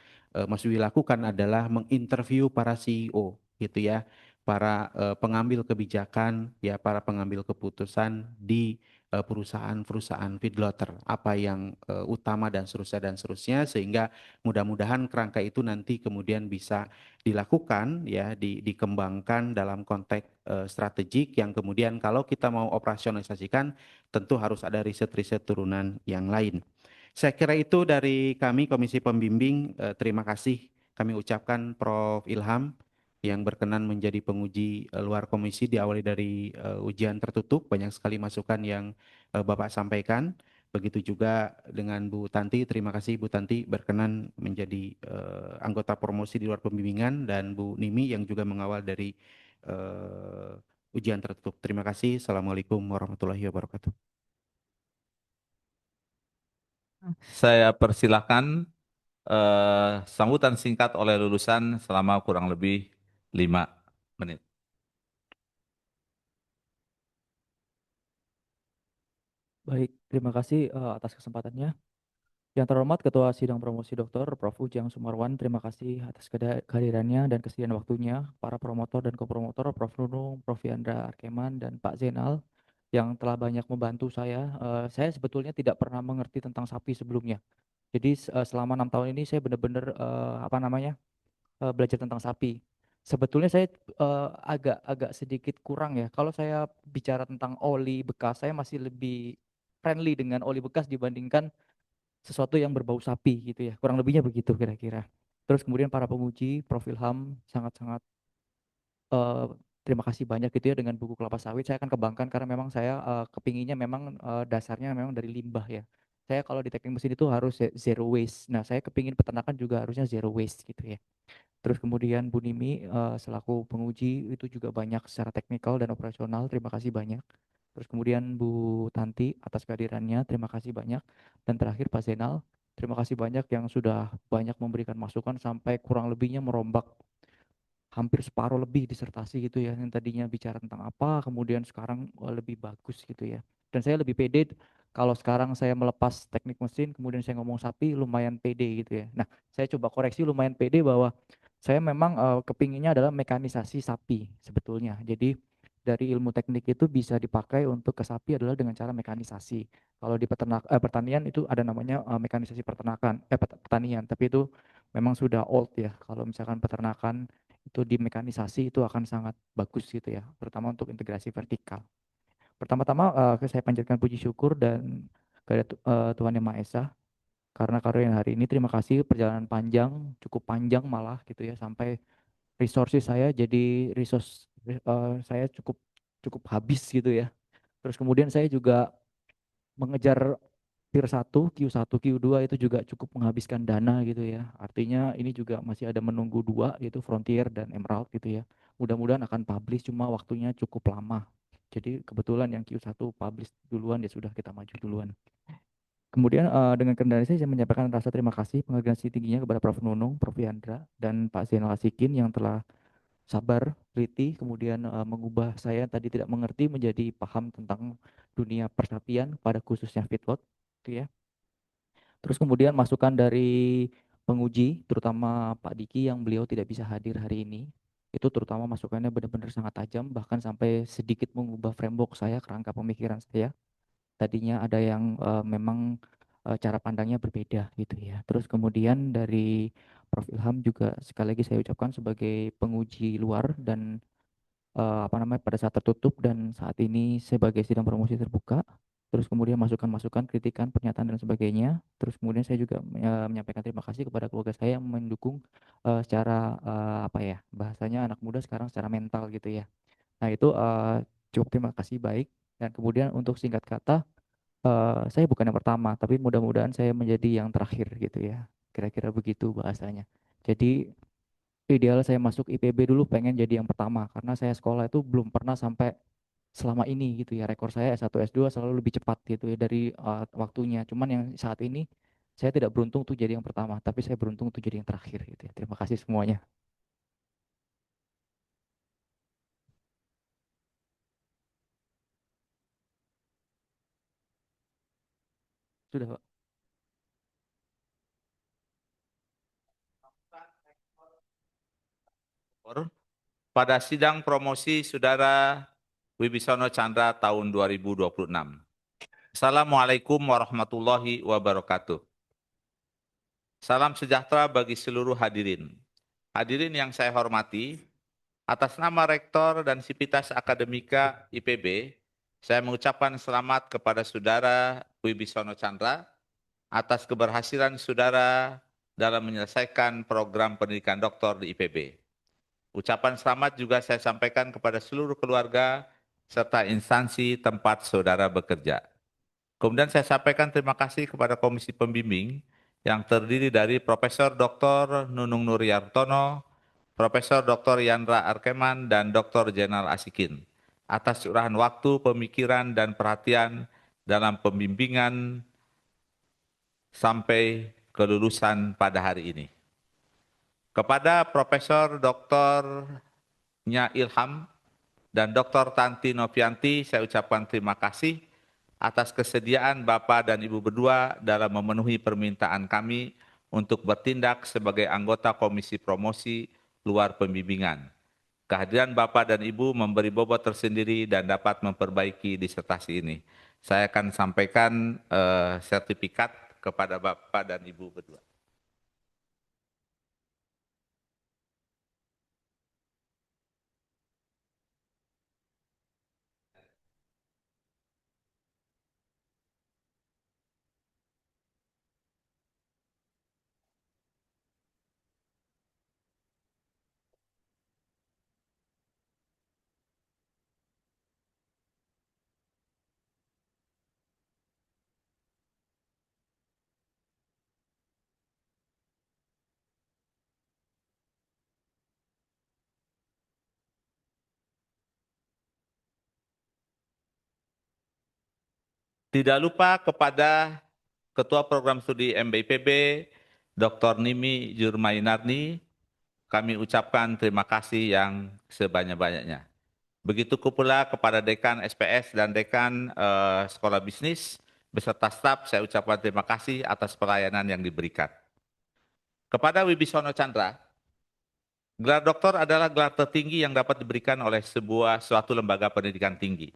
Mas Wiwi lakukan adalah menginterview para CEO, gitu ya, para pengambil kebijakan, ya, para pengambil keputusan di perusahaan-perusahaan feedlotter, apa yang utama dan seterusnya, sehingga mudah-mudahan kerangka itu nanti kemudian bisa dilakukan ya, dikembangkan dalam konteks strategik yang kemudian kalau kita mau operasionalisasikan tentu harus ada riset-riset turunan yang lain. Saya kira itu dari kami Komisi Pembimbing. Terima kasih kami ucapkan Prof. Ilham yang berkenan menjadi penguji luar komisi, diawali dari ujian tertutup, banyak sekali masukan yang Bapak sampaikan. Begitu juga dengan Bu Tanti, terima kasih Bu Tanti berkenan menjadi anggota promosi di luar pembimbingan, dan Bu Nimi yang juga mengawal dari ujian tertutup. Terima kasih. Assalamualaikum warahmatullahi wabarakatuh. Saya persilahkan sambutan singkat oleh lulusan selama kurang lebih 5 menit. Baik, terima kasih atas kesempatannya. Yang terhormat Ketua Sidang Promosi Dr. Prof. Ujang Sumarwan, terima kasih atas kehadirannya dan kesediaan waktunya. Para promotor dan kopromotor, Prof. Nunung, Prof. Yandra Arkeman, dan Pak Zainal yang telah banyak membantu saya. Saya sebetulnya tidak pernah mengerti tentang sapi sebelumnya. Jadi selama 6 tahun ini saya benar-benar belajar tentang sapi. Sebetulnya saya agak sedikit kurang ya. Kalau saya bicara tentang oli bekas, saya masih lebih friendly dengan oli bekas dibandingkan sesuatu yang berbau sapi gitu ya. Kurang lebihnya begitu kira-kira. Terus kemudian para penguji, Prof. Ilham sangat-sangat terima kasih banyak gitu ya dengan buku kelapa sawit. Saya akan kembangkan karena memang saya kepinginnya memang dasarnya memang dari limbah ya. Saya kalau di teknik mesin itu harus zero waste. Nah, saya kepingin peternakan juga harusnya zero waste gitu ya. Terus kemudian Bu Nimi selaku penguji itu juga banyak secara teknikal dan operasional. Terima kasih banyak. Terus kemudian Bu Tanti atas kehadirannya, terima kasih banyak. Dan terakhir Pak Zainal, terima kasih banyak yang sudah banyak memberikan masukan sampai kurang lebihnya merombak hampir separuh lebih disertasi gitu ya. Yang tadinya bicara tentang apa, kemudian sekarang lebih bagus gitu ya. Dan saya lebih pede kalau sekarang saya melepas teknik mesin, kemudian saya ngomong sapi, lumayan pede gitu ya. Nah, saya coba koreksi lumayan pede bahwa saya memang kepinginnya adalah mekanisasi sapi sebetulnya. Jadi dari ilmu teknik itu bisa dipakai untuk ke sapi adalah dengan cara mekanisasi. Kalau di pertanian itu ada namanya mekanisasi pertanian, tapi itu memang sudah old ya. Kalau misalkan peternakan itu di mekanisasi itu akan sangat bagus gitu ya, terutama untuk integrasi vertikal. Pertama-tama saya panjatkan puji syukur dan kepada Tuhan Yang Maha Esa karena kehadiran hari ini. Terima kasih, perjalanan panjang, cukup panjang malah gitu ya, sampai resources saya jadi saya cukup cukup habis gitu ya. Terus kemudian saya juga mengejar Tier 1, Q1, Q2 itu juga cukup menghabiskan dana gitu ya. Artinya ini juga masih ada menunggu 2 yaitu Frontier dan Emerald gitu ya. Mudah-mudahan akan publish, cuma waktunya cukup lama. Jadi kebetulan yang Q1 publish duluan ya sudah, kita maju duluan. Kemudian dengan kerendahan saya menyampaikan rasa terima kasih penghargaan setingginya kepada Prof. Nunung, Prof. Yandra, dan Pak Zainal Asikin yang telah sabar, teliti, kemudian mengubah saya tadi tidak mengerti menjadi paham tentang dunia persapian pada khususnya feedlot gitu ya. Terus kemudian masukan dari penguji, terutama Pak Diki yang beliau tidak bisa hadir hari ini, itu terutama masukannya benar-benar sangat tajam, bahkan sampai sedikit mengubah framework saya, kerangka pemikiran saya. Tadinya ada yang memang cara pandangnya berbeda gitu ya. Terus kemudian dari Prof. Ilham juga sekali lagi saya ucapkan sebagai penguji luar dan pada saat tertutup dan saat ini sebagai sidang promosi terbuka. Terus kemudian masukan-masukan, kritikan, pernyataan dan sebagainya. Terus kemudian saya juga menyampaikan terima kasih kepada keluarga saya yang mendukung secara bahasanya anak muda sekarang secara mental gitu ya. Nah itu cukup terima kasih, baik. Dan kemudian untuk singkat kata, saya bukan yang pertama, tapi mudah-mudahan saya menjadi yang terakhir gitu ya. Kira-kira begitu bahasanya. Jadi ideal saya masuk IPB dulu pengen jadi yang pertama, karena saya sekolah itu belum pernah sampai selama ini gitu ya. Rekor saya S1 S2 selalu lebih cepat gitu ya dari waktunya. Cuman yang saat ini saya tidak beruntung tuh jadi yang pertama, tapi saya beruntung tuh jadi yang terakhir gitu ya. Terima kasih semuanya. Sudah, Pak. Pada sidang promosi Saudara Wibisono Chandra tahun 2026. Assalamualaikum warahmatullahi wabarakatuh. Salam sejahtera bagi seluruh hadirin. Hadirin yang saya hormati, atas nama Rektor dan Sivitas Akademika IPB, saya mengucapkan selamat kepada Saudara Wibisono Chandra atas keberhasilan saudara dalam menyelesaikan program pendidikan doktor di IPB. Ucapan selamat juga saya sampaikan kepada seluruh keluarga serta instansi tempat saudara bekerja. Kemudian saya sampaikan terima kasih kepada Komisi Pembimbing yang terdiri dari Profesor Dr. Nunung Nuryartono, Profesor Dr. Yandra Arkeman, dan Dr. Jenal Asikin atas curahan waktu, pemikiran, dan perhatian dalam pembimbingan sampai kelulusan pada hari ini. Kepada Profesor Dr. Nya Ilham dan Dr. Tanti Novianti, saya ucapkan terima kasih atas kesediaan Bapak dan Ibu berdua dalam memenuhi permintaan kami untuk bertindak sebagai anggota Komisi Promosi Luar Pembimbingan. Kehadiran Bapak dan Ibu memberi bobot tersendiri dan dapat memperbaiki disertasi ini. Saya akan sampaikan sertifikat kepada Bapak dan Ibu berdua. Tidak lupa kepada Ketua Program Studi MBIPB, Dr. Nimi Jurmainarni, kami ucapkan terima kasih yang sebanyak-banyaknya. Begitu pula kepada Dekan SPS dan Dekan Sekolah Bisnis, beserta staf, saya ucapkan terima kasih atas pelayanan yang diberikan. Kepada Wibisono Chandra, gelar doktor adalah gelar tertinggi yang dapat diberikan oleh suatu lembaga pendidikan tinggi.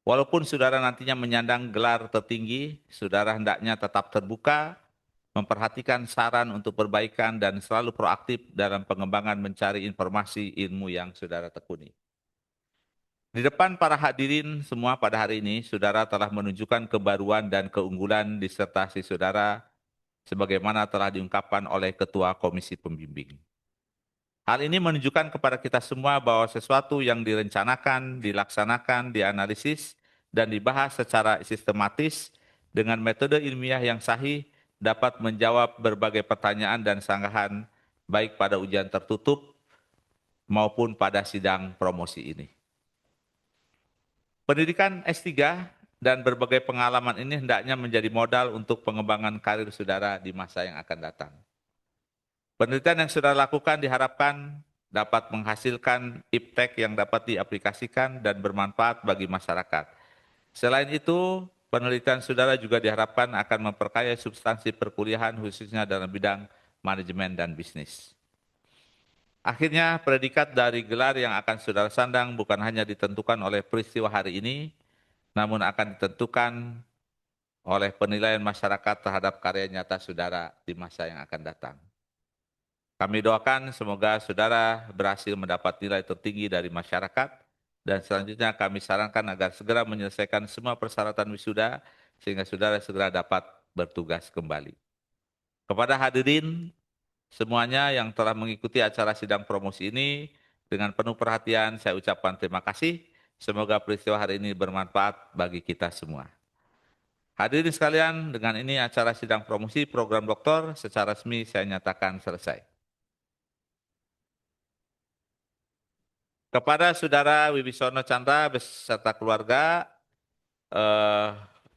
Walaupun saudara nantinya menyandang gelar tertinggi, saudara hendaknya tetap terbuka, memperhatikan saran untuk perbaikan dan selalu proaktif dalam pengembangan mencari informasi ilmu yang saudara tekuni. Di depan para hadirin semua pada hari ini, saudara telah menunjukkan kebaruan dan keunggulan disertasi saudara sebagaimana telah diungkapkan oleh Ketua Komisi Pembimbing. Hal ini menunjukkan kepada kita semua bahwa sesuatu yang direncanakan, dilaksanakan, dianalisis, dan dibahas secara sistematis dengan metode ilmiah yang sahih dapat menjawab berbagai pertanyaan dan sanggahan baik pada ujian tertutup maupun pada sidang promosi ini. Pendidikan S3 dan berbagai pengalaman ini hendaknya menjadi modal untuk pengembangan karir saudara di masa yang akan datang. Penelitian yang saudara lakukan diharapkan dapat menghasilkan iptek yang dapat diaplikasikan dan bermanfaat bagi masyarakat. Selain itu, penelitian saudara juga diharapkan akan memperkaya substansi perkuliahan khususnya dalam bidang manajemen dan bisnis. Akhirnya, predikat dari gelar yang akan saudara sandang bukan hanya ditentukan oleh peristiwa hari ini, namun akan ditentukan oleh penilaian masyarakat terhadap karya nyata saudara di masa yang akan datang. Kami doakan semoga saudara berhasil mendapat nilai tertinggi dari masyarakat dan selanjutnya kami sarankan agar segera menyelesaikan semua persyaratan wisuda sehingga saudara segera dapat bertugas kembali. Kepada hadirin semuanya yang telah mengikuti acara sidang promosi ini, dengan penuh perhatian saya ucapkan terima kasih. Semoga peristiwa hari ini bermanfaat bagi kita semua. Hadirin sekalian, dengan ini acara sidang promosi program doktor secara resmi saya nyatakan selesai. Kepada Saudara Wibisono Chandra beserta keluarga,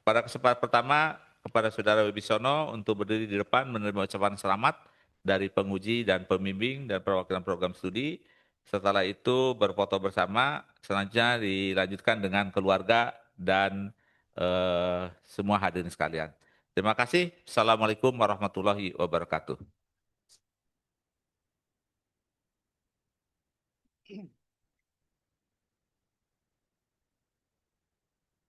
pada kesempatan pertama kepada Saudara Wibisono untuk berdiri di depan menerima ucapan selamat dari penguji dan pembimbing dan perwakilan program studi. Setelah itu berfoto bersama, selanjutnya dilanjutkan dengan keluarga dan semua hadirin sekalian. Terima kasih. Assalamualaikum warahmatullahi wabarakatuh.